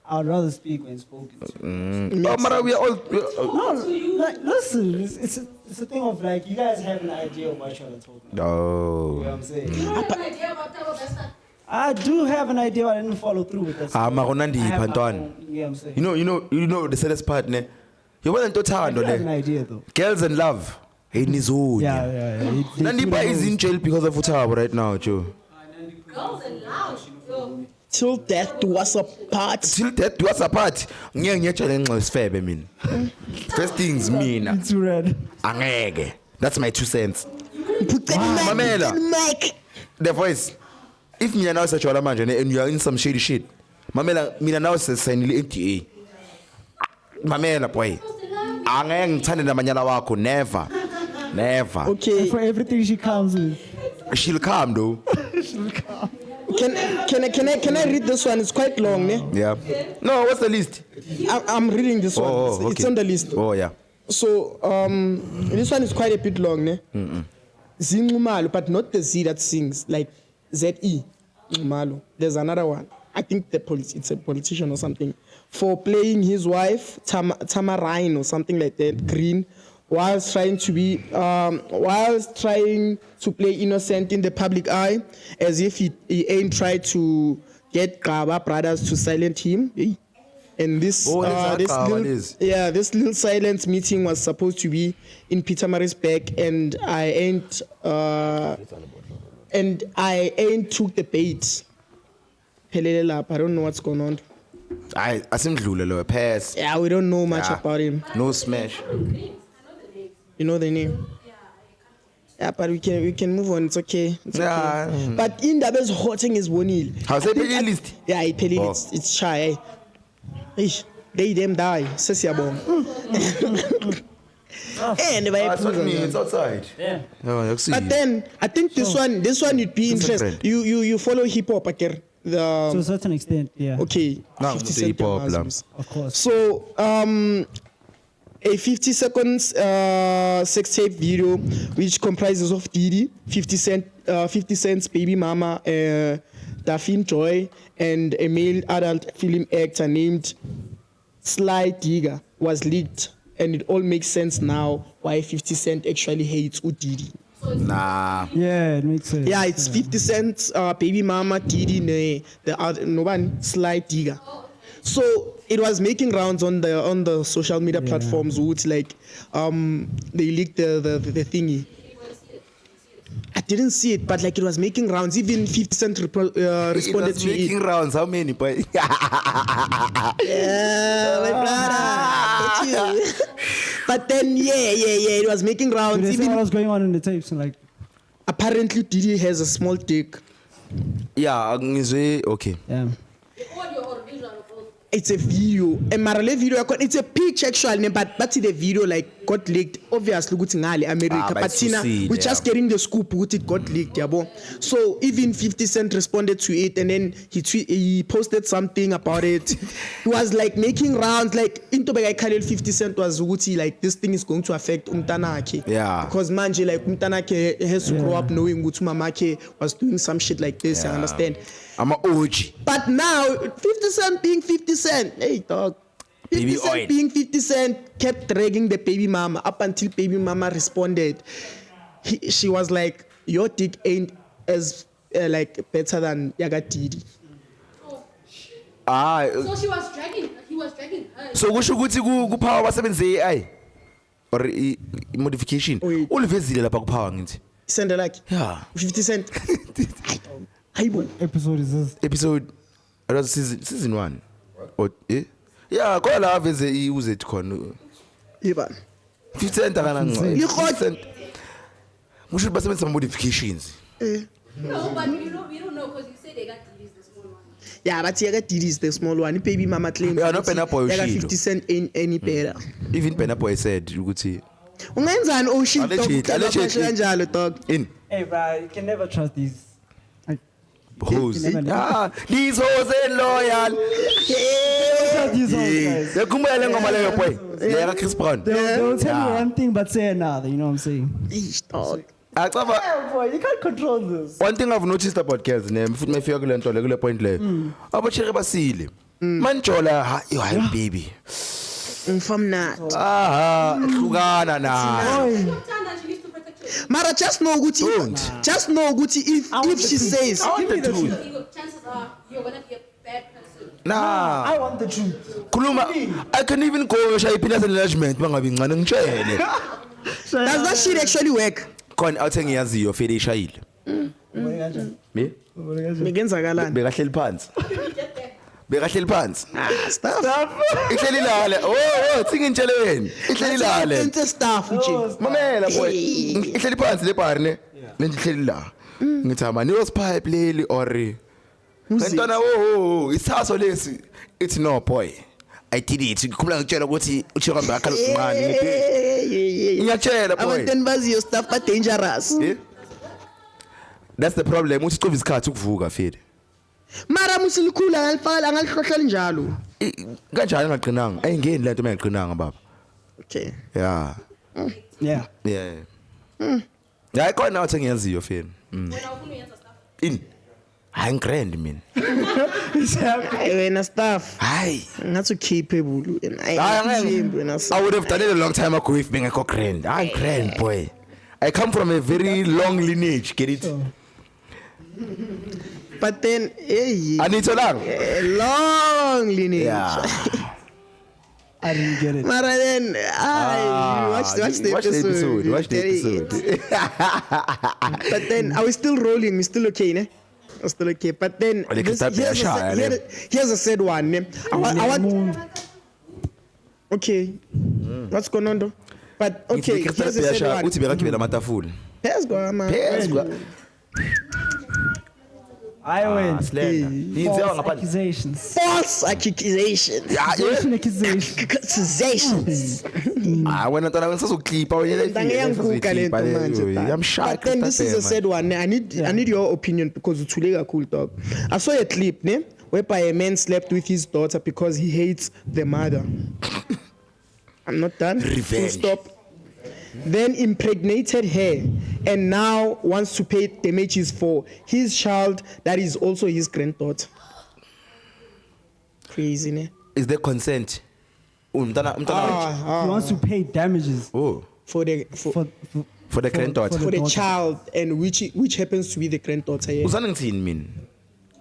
I'd rather speak when spoken to. Oh, Mara, we are all. No, like, listen. It's a thing of like you guys have an idea of what you're talking about. You know what No. I'm saying? you have an idea about Thabo Bester? I do have an idea, but I didn't follow through with that. Ah, Maronandi, I have my Pantwan. own, you know what I'm saying? You know the saddest part, ne? You want to I do have an talk idea though. girls and love. Hey, Nizo. Yeah. They do Nandipa that is whole- in jail because of Utabo right now, Joe. Girls and loud. Yo. Till death do us apart. Till death do us apart. Ngeke challenge sifebe mina. First things mina. It's red. Angeke. That's my 2 cents. Mamela. Mamela. The voice. If mina now search wala manje and you are in some shady shit. Mamela mina now signile NDA. Mamela boy. Angeke ngithande namanyala wakho never. Okay. For everything she comes with. She'll come though. Can I read this one? It's quite long, ne? Yeah. No, what's the list? I'm reading this one. Oh, It's okay. on the list. Oh yeah. So this one is quite a bit long, ne? Zinxumalo, but not the Z that sings. Like ZE Malo. There's another one. I think it's a politician or something, for playing his wife Tamarine or something like that, Green, whilst trying to play innocent in the public eye, as if he ain't tried to get Gaba brothers to silence him. And this little silence meeting was supposed to be in Pietermaritzburg, and I ain't took the bait. I don't know what's going on. I asimdlule lo pass. Yeah, we don't know much about him. No smash. You know the name? Yeah, but we can move on. It's okay. Yeah. But in the best hotting is Bonil. How's it pay list? Yeah, I pay list. It's shy. They them die. Sesiabong. That's what me. It's outside. Yeah. Oh, but then I think this one would be interesting. You follow hip hop, okay? To a certain extent, yeah. Okay. No, 50 Cent hip hop, Of course. So a 50 seconds sex tape video which comprises of Diddy, 50 Cent's baby mama, Daphne Joy, and a male adult film actor named Sly Digger was leaked, and it all makes sense now why 50 Cent actually hates Diddy. Nah. Yeah, it makes sense. Yeah, it's 50 Cent's baby mama, Diddy, the other no one, Sly Digger. So it was making rounds on the social media platforms, which like they leaked the thingy. I didn't see it, but like it was making rounds. Even 50 Cent responded to making it. rounds. How many, boy? Yeah, my brother. But then, yeah, it was making rounds. Did they say Even what was going on in the tapes? And like, apparently, Diddy has a small dick. Yeah, okay. yeah. Audio or visual or both. It's a video. A Marale video. It's a pitch actually, but the video like got leaked. Obviously, it's in America. but But it's to see, we're just getting the scoop. It got leaked, yabo. So even 50 Cent responded to it, and then he posted something about it. He was like making rounds. Like into Begai Khalil, 50 Cent was Wuti, like this thing is going to affect Umtanake. Yeah. Because manje like Umtanake has to grow up knowing Wutu Mamake was doing some shit like this. I understand. I'm an OG. But now, 50 Cent being 50 Cent, hey dog, 50 Baby Cent oil. being 50 Cent kept dragging the baby mama up until baby mama responded. She was like, your dick ain't as like better than Yaga Didi. So he was dragging her. So kusho ukuthi kupower basebenze AI or modification. Wait. Ulivezile lapha kupower ngithi. Send like, Yeah. 50 Cent. Hayibo. Episode is this? Episode was season 1. Or yeah, khona la veze iuze it khona. Yeba. 50 cent akana ngco. Likhot. Musho basebenza some modifications. No, but we don't know because you said they got to use the small one. Yeah, but Yaga Didi is the small one. Baby mama claims. Yeah, no Burna Boy Yaga ushilo. 50 Cent ain't any better. Even Burna Boy said ukuthi Ungenzani oh shit dog. Allegedly. Kanjalo dog. in Hey, bro, you can never trust these. hoes. You never know. Ah, these hoes ain't loyal. Trust these hoes, guys. Yakumele ngoma leyo boy. Yeka Chris Brown. They'll tell you one thing but say another, you know what I'm saying? Eish dog. Acaba Yeah, boy, you can't control this. one thing I've noticed about girls name futhi mayifika kule nto le kule point le. Abachere basile. Manjola hayi baby. From that. Aha, hlukana na. Sometimes she needs to protect you. Mara, just know Gucci. Don't. Just know Gucci if she says. I want the truth. Chances are you're gonna be a bad person. Nah. I want the truth. Khuluma I can even go shaya penis enlargement bangabi ngane ngitshele. Does that shit actually work? Khona awuthe ngiyaziyo fele ishayile. Me? Megenzakalani? Bekahleli phansi. Bekahleli phansi. Stuff. Ihleli lale. Oh, thingi ngitsheleni. Ihleli lale. Into stuff uchi. Mamela boy. Ihleli phansi le bar ne. Lenje ihleli la. Ngithi ama news pipe leli or Ngantana oh isaso lesi. It's no boy. I did it. Kumla ngitshela ukuthi uthika mbakha lomncane ngiphi. Ngiyatshela boy. Abantwana baziyo stuff but dangerous. Eh? That's the problem. Uthi cova isikhathi ukuvuka file. Mara musilikhula ngalifala ngalihlohlela njalo. Kanjani ngaqinanga? Ayingeni lento mangaqinanga baba. Okay. Yeah. Yeah. Yeah. Yeah, ikhona nathi ngiyaziyo file. When I was doing stuff. In. I'm grand, man. When I stuff, Hi. not so capable. And I would have done it a long time ago if being a grand. I'm grand, boy. I come from a very long lineage, get it? But then, hey, I need to learn. a long lineage. Yeah. I didn't get it. But then, watch the episode. Watch the episode. But then, are we still rolling? We still okay, ne? We're still okay. But then, Like here's a sad one. Ne? I want. Okay. What's going on, though? But okay, here's a sad one. Here's go, man. I win. Slender. False accusations. False accusations. Accusations. When I thought I was so keep, I'm shy. But then this is a sad one. I need your opinion because it's really a cool talk. I saw a clip, ne, whereby a man slept with his daughter because he hates the mother. I'm not done. Revenge. Full stop. Then impregnated her and now wants to pay damages for his child that is also his granddaughter. Crazy, ne? Is there consent? He wants to pay damages Oh, For the for the granddaughter. for the daughter. child and which happens to be the granddaughter. Yeah. What's anything mean?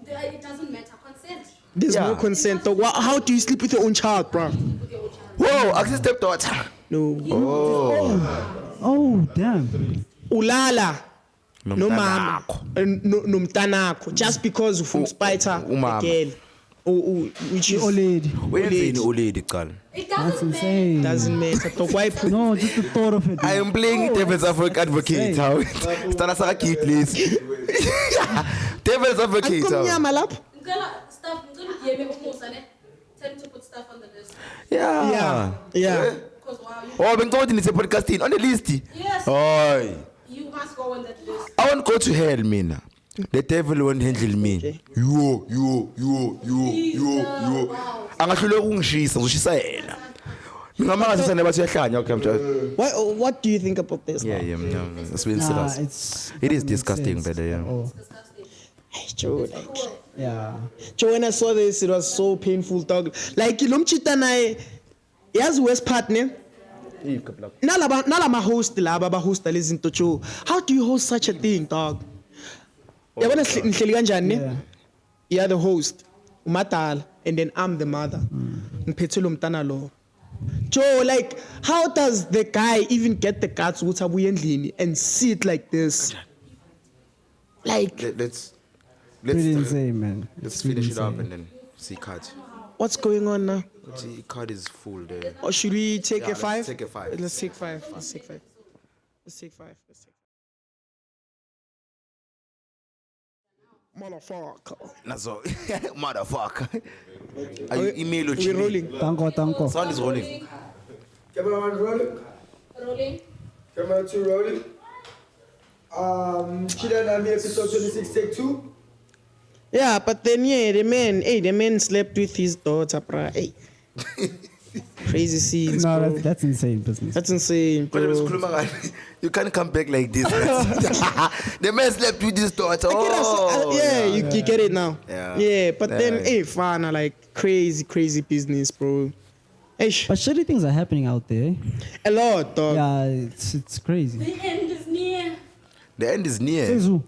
It doesn't matter. Consent. There's no Yeah. consent. How do you sleep with your own child, bro? With your child. Whoa, access stepdaughter. No. Oh, damn. Ulala. No mama. Nomntanakho. No mtanako. Just because from spite her umama. girl. Which is Old lady. Wenzeni ulady qala? It That's doesn't matter. insane. doesn't matter. Talk why put No, just the thought of it. I am playing Devil's Advocate. How? Stana saka key, please. Devil's Advocate. how? Ankomnyama lapho. Ngicela stuff. Ngicela ugiyeme umusa ne. Tell him to put stuff on the list. Yeah. Yeah. Because wow, Oh, bengicode nithe podcasting on the list. yes, Oi. you must go on that list. I won't go to hell, mina. The devil won't handle me. Okay. Yo. Wow. Angahlule ukungishisa, ngishisa yena. Mina mangasisa nebathi uyahlanya, okay, I'm just. What do you think about this? Yeah, that's been Nah, serious. It is disgusting, sense. but yeah. Oh, Disgusting. Hey, Joe, like, yeah. Joe, when I saw this, it was so painful, dog. Like, ilomchita nae, yazi worst part, ne? Nalama host laba host listen to Joe. How do you host such a thing, dog? Yabona nihleli kanjani ne? Yeah. You're the host, umadala, and then I'm the mother. Ngiphethe lo mntana lo. Joe, like, how does the guy even get the guts ukuthi abuye endlini and sit like this? Like, Let's Pretty insane, man. let's It's finish pretty it up insane. and then see card. what's going on now? See, card is full there. Or should we take Yeah, a let's 5? take a 5. Let's take 5. Let's take 5. Let's take 5. Motherfucker. Nazo, motherfucker. Are you email or We're Jimmy? rolling. Tanko. Sound is rolling. Camera 1 rolling. Rolling. Camera 2 rolling. Children Army episode 26, take 2. Yeah, but then the man slept with his daughter, bruh. Hey. Crazy scenes, No, bro. that's insane business. That's insane, bro. You can't come back like this. The man slept with his daughter. Oh, You get it now. Yeah. But then, Yeah. hey, fana, like crazy business, bro. Eish, But shitty things are happening out there. a lot, dog. Yeah, it's crazy. The end is near. The end is near. Says who?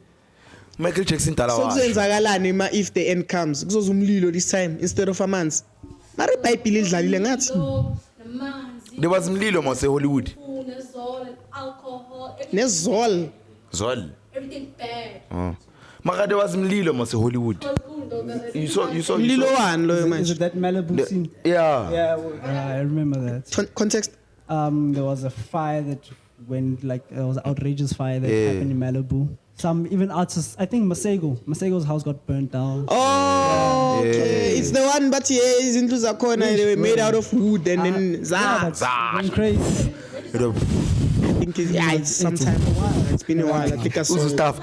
Michael Jackson So talawa. kuzenzakalani ma if the end comes? Kuzoza umlilo this time instead of amanzi. Mara iBhayibheli lidlalile ngathi. So, namanzi, There was mlilo mase Hollywood. food, nezol, and alcohol, Nezol. Zol. everything bad. Oh. Maka there was mlilo mase Hollywood. You saw Mlilo wani loyo Is manje? it that Malibu scene? Yeah. Yeah, I remember that. Context. There was a fire that went there was an outrageous fire that happened in Malibu. Some even artists, I think Masego's house got burnt down. Oh, okay. It's the one, but yeah, izindlu zakhona they were made out of wood and then Went crazy. I think it's sometime. It's been a while. I think I saw Also it. stuff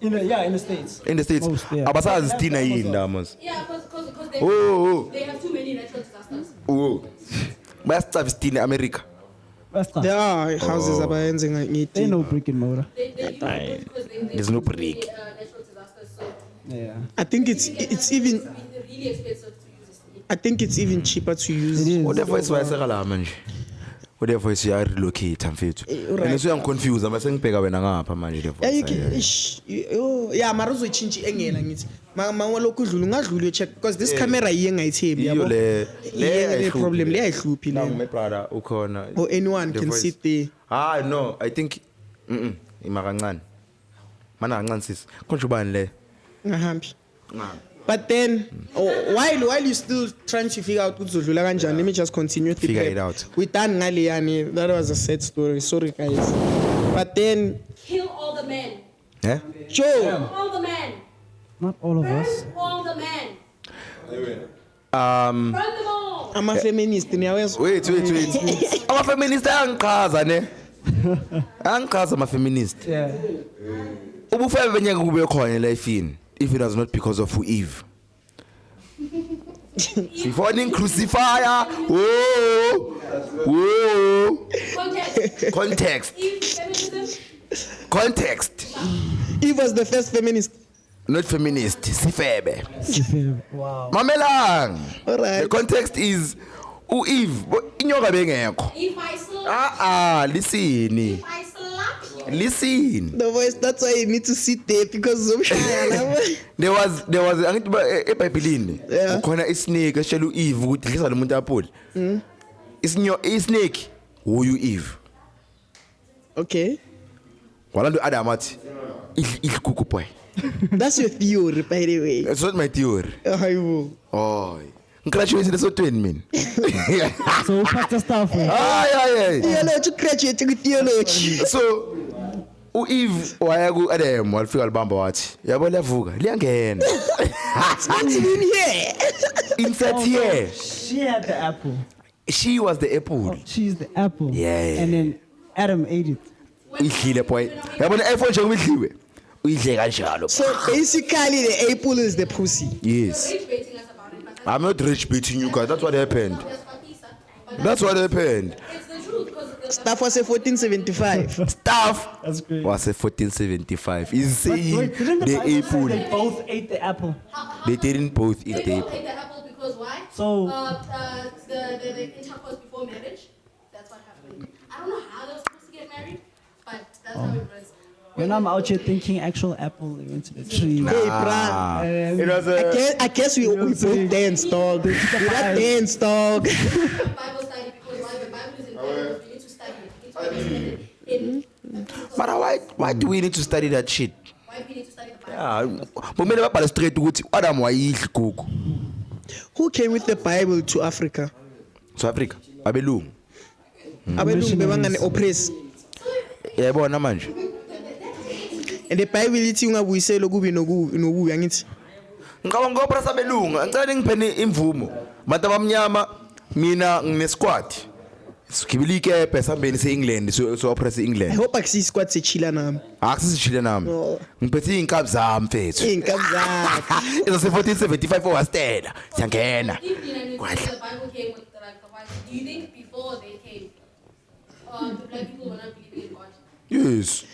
In the States. in the States. Most, yeah. Abasazi Tina yini mos. Yeah, because they, Oh. they have too many natural disasters. Oh. Bayasicava Tina America. There are houses Oh. abayenze They ngithi. know brick and mortar. There's no brick. Natural disasters, so Yeah. I think it's even it's really expensive to use this. I think it's even cheaper to use. It is. Whatever is wayeseka manje. Whatever is ya relocate mfethu. right. And so confused mase ngibheka wena ngapha manje le Yeah, you voice. can, yeah, mara uzoyichintsha engena ngithi. Mawalokhu udlula ungadluli uyo check because this camera yiye ngayithembi Iyo yabo. le Le problem le ayihluphi Now le. my brother ukhona. Or anyone The can voice. sit there. Ah no, I think ima kancane. Mana kancane sis. Konje ubani le? Ngahambi. But then, while you still trying to figure out what's uzodlula kanjani, let me just continue with the Figure prep. it out. We done ngale yani. That was a sad story. Sorry guys. But then, Kill all the men. Eh? Joe, All the men. Not all of us. Burn all the men. Um Burn them all. I'm a feminist niyawezwa. wait. Ama feminist angichaza ne. Angichaza ama feminist. Yeah. Ubufebe benyaka kube khona elifini if it was not because of Eve. Sifona crucifier. Whoa. Context. Context. Eve, feminism. Context. Eve was the first feminist. Not feminist. Sifebe. Wow. Mamelang. All right. The context is Eve inyoka bengekho. If I slap Listen. if I slap you. Listen. The voice, that's why you need to sit there because of There was angithi eBhayibhelini Yeah. ukhona isnake eshela uEve ukuthi dlisa lo muntu apple. Isnake uyu Eve. Okay. Walando Adam athi idligugu boy. That's your theory, by the way. That's not my theory. Hayibo. Oh. Ngicratchwe lesotweni mina. So practice stuff. Ay. Theology, graduate with theology. So uEve waya ku Adam walifika libamba wathi yabo liyavuka liyangena. What's in here? Insert here. She had the apple. She was the apple. She's the apple. Yeah. And then Adam ate it. Idlile boy. Yabona iPhone nje umidliwe. Uyidle kanjalo. So basically, the apple is the pussy. Yes. Rage baiting us about it, but I'm not rich beating you guys. That's what happened. that's Fatisa. But That's what happened. it's the truth because the Stuff was a 1475. Stuff That's great. was a 1475. He's saying Wait, didn't the the Bible say apple. they both ate the apple? They didn't both eat they the both apple. ate the apple because why? So- The intercourse before marriage. That's what happened. I don't know how they were supposed to get married, but that's how it was. When I'm out here thinking actual apple, they went to the tree. Hey, bruh. It was I guess we both danced, dog. We that dance, dog. Bible study because why the Bible is in Bible, you need to study it. It's studied in. But why do we need to study that shit? Why do we need to study the Bible? Kumele babhale straight ukuthi Adam wayidla igugu. Who came with the Bible to Africa? South Africa. Abelungu. Abelungu bebangane oppress. Yabona manje. And the Bible ithi ungabuyisela kubi nokubi angithi. Ngicabanga ngopressa belunga. Ngicela ngiphene imvumo. Bantu abamnyama mina ngine squad. Sikhibile ikepe sambeni seEngland so oppress I eEngland. hope akusi squad sechila nami. Akusishile nami. No. Ngiphethe inkabi zami mfethu. Iy'nkabi zakhe. It's a 1475 owastela. Siyangena. If you know, the Bible came with like the white, do you think before they came, the black people were not believing in God? Yes.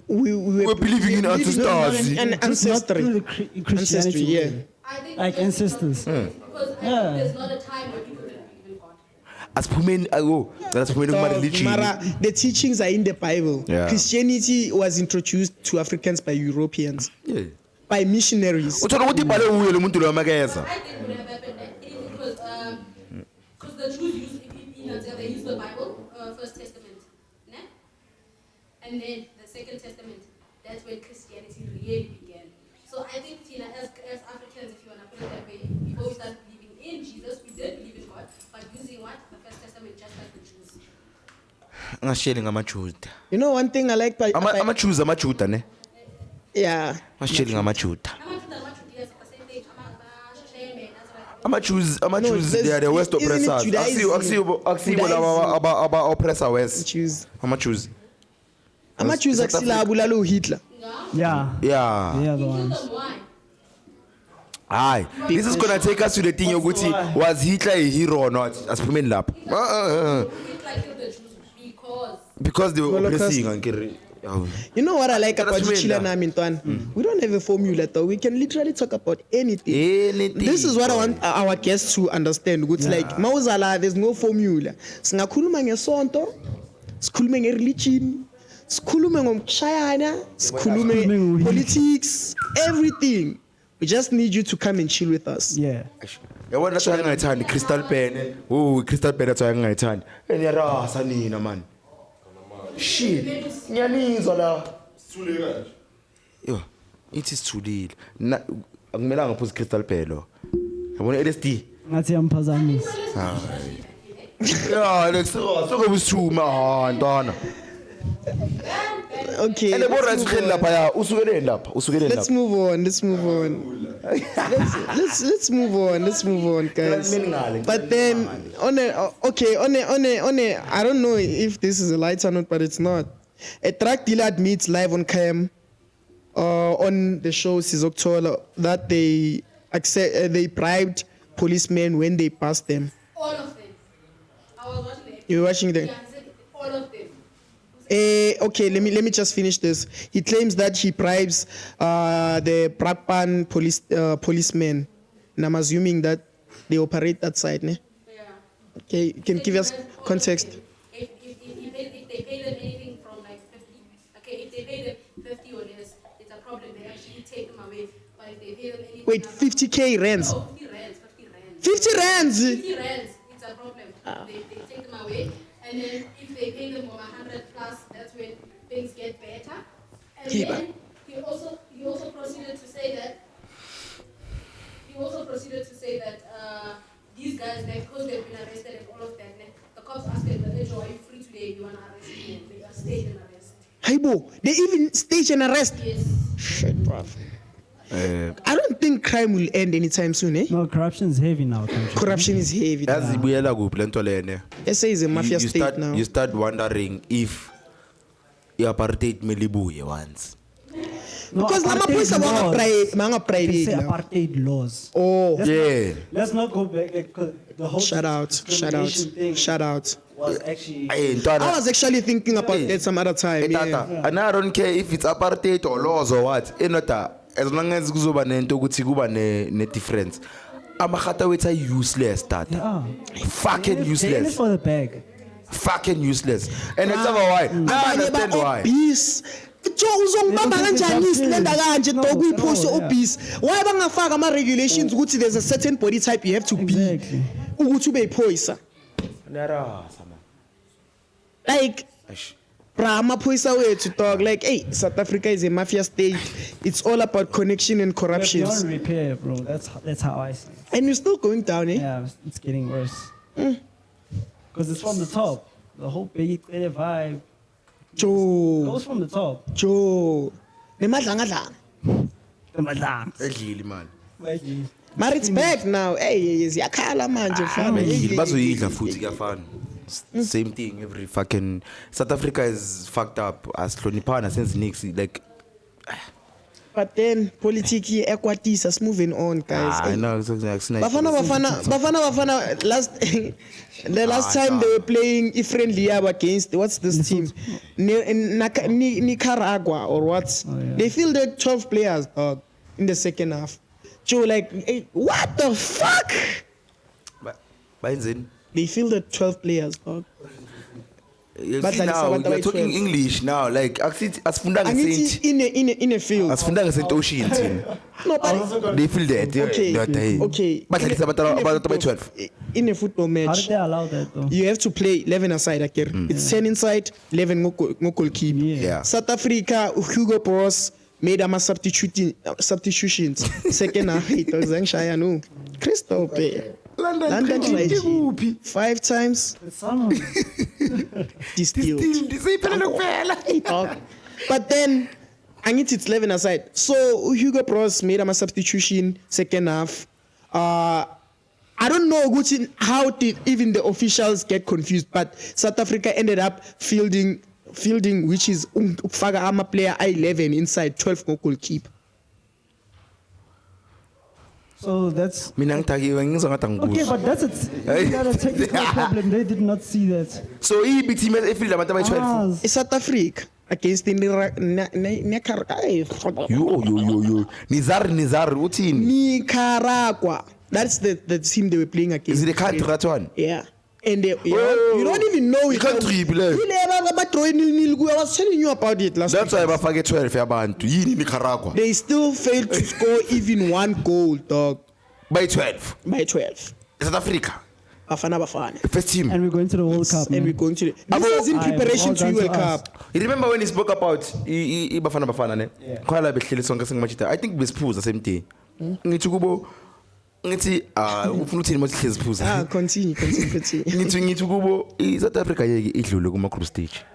We We're believing in ancestors. An ancestry. Not through Christianity. Ancestry, yeah. I think Like ancestors. because I think there's not a time where people didn't believe in God. Asiphumeni asiphumeni kuma religion. Mara, the teachings are in the Bible. Yeah. Christianity was introduced to Africans by Europeans, Yeah. by missionaries. Uthola ukuthi ibhale uye lo muntu lo makeza. I think would have happened because the Jews use they use the Bible, First Testament, né? And then the Second Testament. That's when Christianity really began. So I think as Africans, if you wanna put it that way, before we start believing in Jesus, we did believe in God, but using what the First Testament just like the Jews. Ngasheli ngamajuda. You know one thing I like by Ama-Jews amajuda ne. yeah. Ngasheli ngamajuda. The same thing. Ama-Jews there's- they are the West isn't it oppressors. Judaism? Akusibo laba aba oppressor West. Jews. Ama-Jews. Ama-Jews South akusila abulala uHitler. Yeah. Yeah. They are the ones. Why? Hi. This is gonna take us to the thing yokuthi was Hitler a hero or not? Asiphumeni lapho. Hitler killed the Jews because they were Holocaust. oppressing and You know what I like about That's Chila Wenda. Namintwan? We don't have a formula though. We can literally talk about anything. This is what I want our guests to understand. It's like Mauzala, there's no formula. Singakhuluma ngesonto, sikhulume ngereligion, sikhulume ngomshayana, sikhulume politics, everything. We just need you to come and chill with us. Yeah. yabona that's why ngingayithandi Crystal Pen. Oh, Crystal Pen that's why ngingayithandi. Eniyarasa nina man. Shit. Ngiyanizwa la. Sule kanje. Yo, ithi sithulile. Akumelanga ngaphuza Crystal Pen lo. Yabona LSD. Ngathi yamphazamisa. Yeah, like so busuma ntwana. Okay. Ene borra sikheli lapha ya usukele lapha. Let's move on. Let's move on, guys. But then on a I don't know if this is a light or not, but it's not. A drug dealer admits live on cam on the show Sizoktola that they bribed policemen when they passed them. All of them. I was watching the episode. You were watching them? Yeah, he said all of them. Okay, let me just finish this. He claims that he bribes the Brakpan policemen, and I'm assuming that they operate that side, ne? Yeah. Okay, you can give us context. If they pay them anything from like 50, okay, if they pay them 50 or less, it's a problem. They actually take them away. But if they pay them anything, Wait, 50k rands. No, 50 rands, 50 rands. 50 rands. 50 rands, it's a problem. They take them away, and then if they pay them over 100 plus, that's when things get better. And Yeah, then he also proceeded to say that these guys, like, because they've been arrested and all of that, the cops asked them, "Are you free today? You want to arrest me?" And they are stayed in arrest. Haibo, they even stage an arrest. Yes. Shit, bruv. I don't think crime will end anytime soon, eh? No, corruption is heavy now, country. Corruption is heavy. Yazi ibuyela kuphi lento lene. SA is a mafia state now. You start wondering if apartheid melibuye once. No, Because lama police apartheid are laws. manga They say private. apartheid laws. Oh, Yeah. Let's not go back. Like, 'cause the whole shout out. discrimination thing was actually. Hey, I ntwana. was actually thinking about Hey. that some other time. Hey, Yeah. tata, and I don't care if it's apartheid or laws or what. Enota, as long as kuzoba nento ukuthi kuba ne difference. Amagata wethu are useless, tata. Yeah. Fucking They're in it useless. for the bag. Fucking useless. And that's why. Now I Abanye understand why. ba-obese. Jo uzongibamba They don't think kanjani it's isilenda unfair. kanje No, dog uyiphose no, yeah. obese? Why bangafaka ama regulations ukuthi there's a certain body type you have to be Exactly. ukuthi ube yiphoyisa? Nyarasa, man. Like Eish. bra amaphoyisa wethu dog, like hey, South Africa is a mafia state. It's all about connection and We're corruptions. beyond repair, bro. That's how I see it. And we're still going down, eh? Yeah, it's getting worse. Because it's from the top. The whole big vibe Jo, goes from the top. Jo. Nemadlangadlanga. Edlile man. But it's back now. Hey, ziyakhala manje fana. Edlile bazoyidla futhi kuyafana. Same thing every fucking South Africa is fucked up as hloniphana since nix like But then politics equatis is moving on, guys. I know it's Bafana last the last time they were playing friendly against what's this team? Nicaragua or what? Oh, yeah. They fielded 12 players in the second half. Joe, like, hey, what the fuck? Bayenzeni. They fielded 12 players, dog. You But see like now Sabata we're by talking 12. English now like asifundanga And Saint it's in a field. asifundanga Saint Ocean thina. No, but They feel that okay. Badlalisa abantu by 12. In a football How match, did they allow that though? you have to play 11 aside. It's 10 inside, 11 no goalkeeper. Yeah. South Africa, Hugo Bros made a substitutions. Second half, it was Shaya no. Crystal Bay. London tried 5 times. Someone. Distilled. Dog. But then, I need it's 11 aside. So Hugo Bros made a substitution second half. I don't know how did even the officials get confused, but South Africa ended up fielding, which is Faga Ama player I11 inside 12 goalkeeper. So that's mina ngithakiwe ngizwa ngathi okay, angibuzwa but that's not a technical problem. They did not see that. so ibi team efile abantu abayi-12 Ah, South Africa against yo nizar uthini Nicaragua. That's the team they were playing against. is it a country that one Yeah. And you don't even know You it. can't dribble. I was telling you about it last that's week. why bafake 12 yabantu yini Nicaragua They still failed to score even one goal, dog, bayi-12 by 12. South Africa Bafana. first team and we're going to the World Cup. And we're man. going to. This was in preparation to well done World to us. Cup. you remember when he spoke about ibafana ne khona behlele sonke sengimachita I think besiphuza same day ngithi kubo ngithi ufuna uthini manje hlezi phuza Continue. ngithi kubo iSouth Africa yeke idlule kuma group stage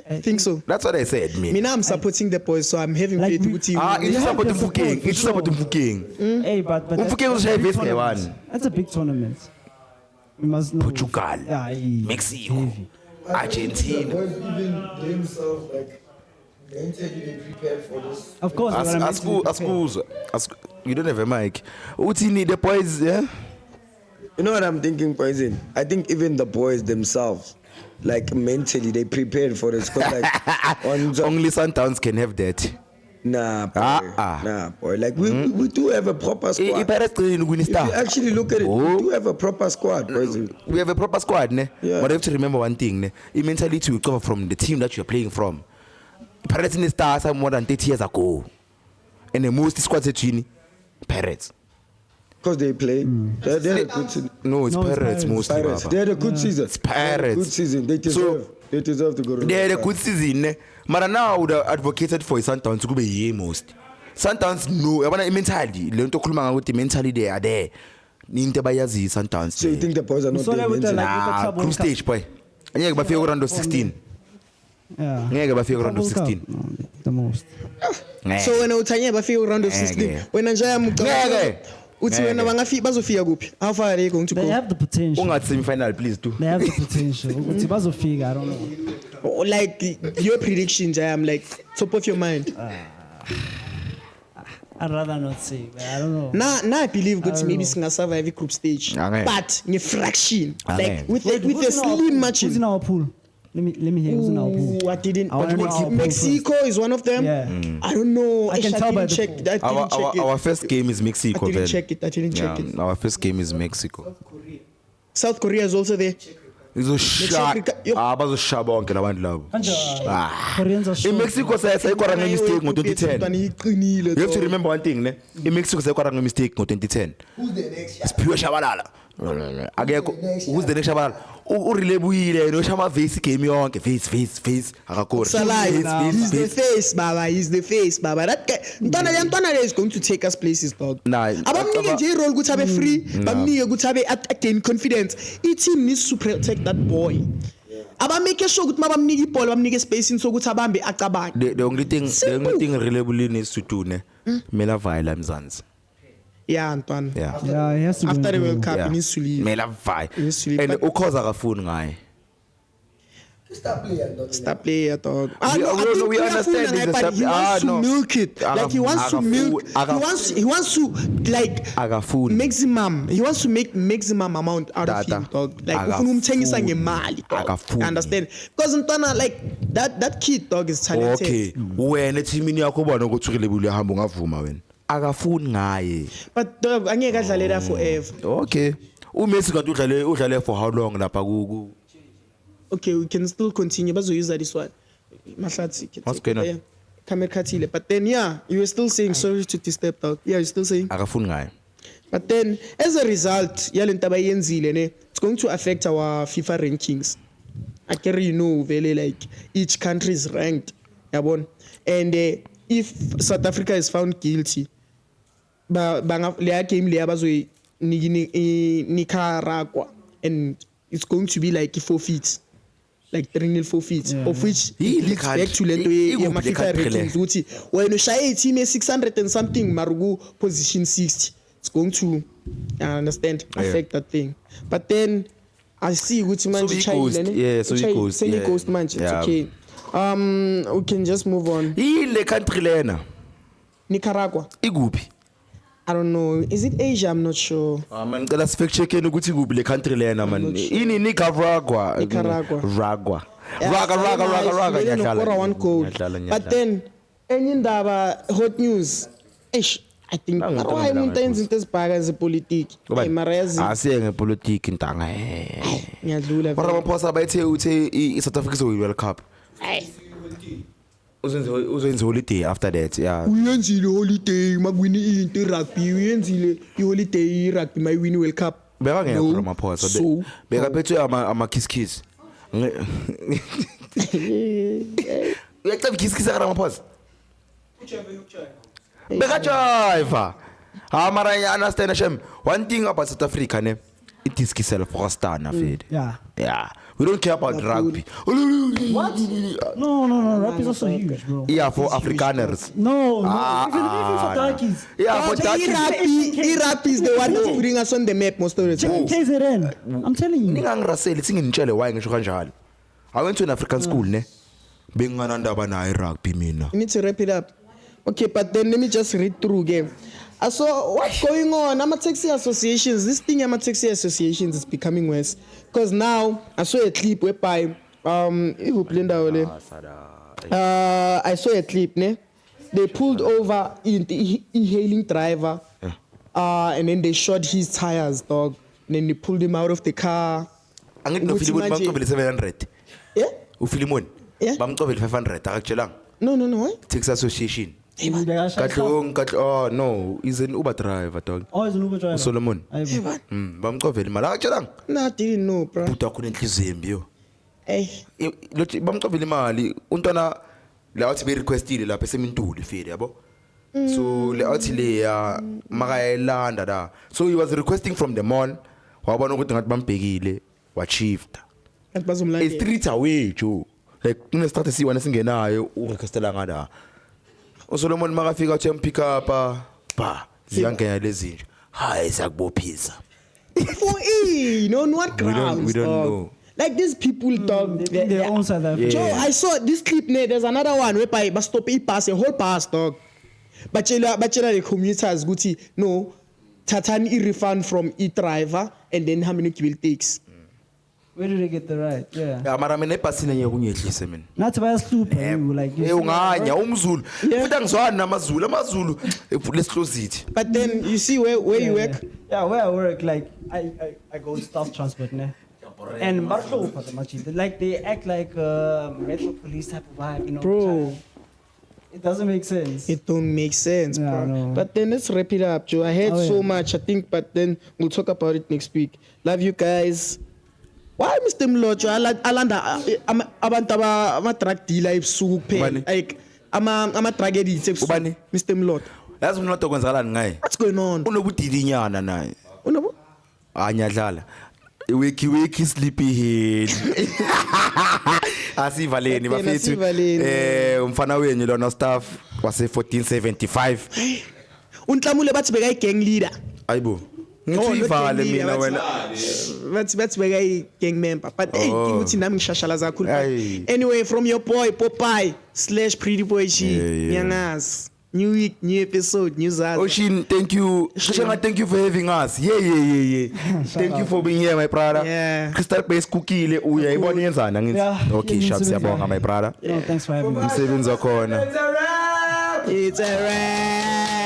I think so. that's what I said Me me now I'm supporting the boys, so I'm having Like faith we- with you. it's have about the the support, Mfukeng for it's about the sure. Mfukeng Hey, but Mfukeng that's ushaya a big vest tournament. nge-1 That's a big tournament. We must know. Portugal Yeah, Mexico heavy. Argentina Boys even themselves like mentally they prepared for this. Of course, but I'm mentally prepared. you don't have a mic uthini the boys yeah You know what I'm thinking, Poison? I think even the boys themselves, like mentally, they prepared for this. 'Cause, like, only Sundowns can have that nah, boy, Ah. nah, boy. Like we do have a proper squad. iPirates qini win If you star actually look at it, Oh. we do have a proper squad, Poison. we have a proper squad ne Yeah. but you have to remember one thing ne mentality will cover from the team that you're playing from Pirates in the stars are more than 30 years ago and the most squad setini Pirates Because they play. They had a good season. no it's No, it's Pirates Pirates. mostly Pirates. baba. They had a good season. They had a Pirates. good season. They deserve to go to the They had a World good Cup. season ne mara now I would have advocated for Sundowns kube ye most Sundowns no yabona mentally le nto okhuluma ngayo ukuthi mentally they are there into bayazi Sundowns So you think the boys are not So there like with the, mentally? like, with the club group World Cup. stage boy angeke bafike ku round of 16 Yeah. ngeke bafike ku round of World Cup. 16 No, the most. So when uthanye bafika round of 16 Ngeke. wena nje yamcela Ngeke. uthi wena Ngeke. bangafika bazofika kuphi how far are they going to They go have the potential. ungathi semi final please do They have the potential. Ukuthi bazofika, I don't know. like your predictions I am like top of your mind I'd rather not say, but I don't know. now I believe good don't maybe know. singa survive group stage Ngeke. but in fraction like Ngeke. with Wait, a who's in our slim pool? Who's in margin our pool? Let me hear who's in our pool. I didn't I wanna know our pool Mexico is one of them Yeah. I don't know I can tell by the check pool. I didn't check it our first game is Mexico I didn't then. check it I didn't check Yeah, it our first game is Mexico South Korea is also there izoshaya Yo. abazoshaya bonke labantu labo Koreans are strong. iMexico sayikwara nge-mistake ngo-2010 iqinile you have to remember one thing ne iMexico sayikwara nge-mistake ngo-2010 Who's the next? siphiwe shabalala akekho who's the next shabalala urile buyile yena usha amavesi game yonke face akakori Salai, he's the face face, Baba. He's the face, Baba. That guy, Ntwana is going to take us places, dog. Nah, Abamnike nje role ukuthi abe free, bamnike ukuthi abe gain confidence. I team needs to protect that boy. Abamake sure ukuthi mabamnike ibhola bamnike space sokuthi abambe acabange. the only thing Simple. reliably needs to do ne mela vayela mzansi Yeah, Ntwana. yeah Yeah, he has to go After the and World go. Cup, Yeah. he needs to leave. mela vay He needs to leave. and But ukhoza akafuni ngaye Stop playing, don't star player, dog. We understand he's a but he star- wants to no. milk it. Like he wants to milk. He wants to like akafuni maximum. He wants to make maximum amount out of Tata. him, dog. Like Akafuni. ufuna umthengisa ngemali, dog. Akafuni. You understand? Because Ntwana like that kid, dog, is talented. okay wena teamini yakho ubona ukuthi uRelebule uhamba ungavuma wena akafuni ngaye But dog, angeke adlale there forever. okay uMessi kanti udlale for how long lapha ku Okay, we can still continue. But we use this one. Mahlatsi. What's going on? Yeah. Kamera Katile. But then yeah, you were still saying sorry to disturb, dog. Yeah, you're still saying. akafuni ngaye But then, as a result, it's going to affect our FIFA rankings. I carry very like each country is ranked. And if South Africa is found guilty, Nicaragua, and it's going to be like forfeits. Like 3-0 forfeits, of which Yile leads back to country- lento ikuphi le FIFA country le? ratings. Ukuthi when ushaye team 600 and something, Marugu position 60. It's going to, I understand, affect that thing. But then I see which man So he goes, yeah, so he goes, yeah. Ghost man, it's Yeah. okay. We can just move on. yile country lena Nicaragua. ikuphi I don't know. Is it Asia? I'm not sure. Man, ngicela sifact check ukuthi kuphi le country lena man. Ini Nicaragua. Nicaragua. Raga. Yeah, Raga. Vele nokora one goal. Ngiyadlala. But then enye indaba hot news. Eish, I think why umuntu enza into ezibhaka zepolitiki. Mara yazi. Asiye ngepolitiki ntanga. Ngiyadlula. Mara Ramaphosa bayithe uthe iSouth Africa is World Cup. Uzenze holiday after that, yeah. Uyenzile holiday makwini into rugby. Uyenzile holiday rugby my win World Cup. Beka ngekho Ramaphosa. So Beka phethwe ama kiss. Uyacaba kiss ka Ramaphosa? Beka jive. Mara I understand Shem. One thing about South Africa ne, it is self-rostana fed. Yeah. We don't care about rugby. What? No. Rugby is also huge, bro. Yeah, for Afrikaners. No. Even for darkies. Yeah, for darkies. Rugby is the one that's putting us on the map most of the time. KZN. I'm telling you. Ningangraseli singintshele why ngisho kanjalo. I went to an African school ne. Benganandaba na rugby mina. You need to wrap it up. Okay, but then let me just read through again. So what's going on? Taxi associations. This thing taxi associations is becoming worse. Because now I saw a clip whereby I saw a clip, ne? They pulled over the e-hailing driver, and then they shot his tires, dog. And then they pulled him out of the car. I'm going to Philemon 700. Yeah? Philemon. Yeah? I'm going to 500. No. What? Taxi association. Oh, no, he's an Uber driver, dog. Oh, he's an Uber driver. Solomon. Hey, what? Bamqovela imali akatshelanga. No, I didn't know, bro. Buta kunenhliziyo embi. Hey. Lothi bamqovela imali untwana la wathi be requestile lapha esemintuli file yabo. So le athi le ya makayelanda la. So he was requesting from the mall. Wabona ukuthi ngathi bambhekile wachifta. It's 3 away, Joe. Like kune start siwana singenayo urequestela ngada. uSolomon makafika uthi pick up ba ziyangena lezi nje hayi sakubophisa on what grounds we don't know like these people dog they own South Africa. Joe, I saw this clip there's another one where bus stop a whole bus dog bachela the commuters guti no tatani refund from e-driver and then how many will takes. Where did they get the right? Yeah. Mara mina ipasina ngiyakunyehlisa mina. Nathi bayahlupha you like you. Unganya umZulu. Futhi angizwani amazulu lesiclose it. But then you see where you work? Yeah, where I work like I go staff transport ne. And like they act like metro police type of vibe, you know. Bro. It doesn't make sense. It don't make sense, bro. No. But then let's wrap it up, Joe. I heard so much, I think, but then we'll talk about it next week. Love you guys. Why Mr. Mlocho alanda abantu ama drug dealer ebusuku kuphela like ama drug addicts ebusuku Mr. Mlocho yazi umloto kwenzakalani ngaye what's going on unobudilinyana naye unobo anyadlala weki sleepy head asivaleni bafethu umfana wenyu lona staff wase 1475 uNhlamule bathi beka i-gang leader ayibo ngithivale mina wena bathi beka i-gang member but hey ukuthi nami ngishashalaza kakhulu anyway from your boy Popeye /prettyboyg ngiyangazi new week new episode new zazi Oshin thank you Shanga thank you for having us yeah thank you for being here my brother Crystal Base kukile uyayibona yenzana ngithi okay sharp siyabonga my brother no thanks for having me umsebenzi wakho it's a wrap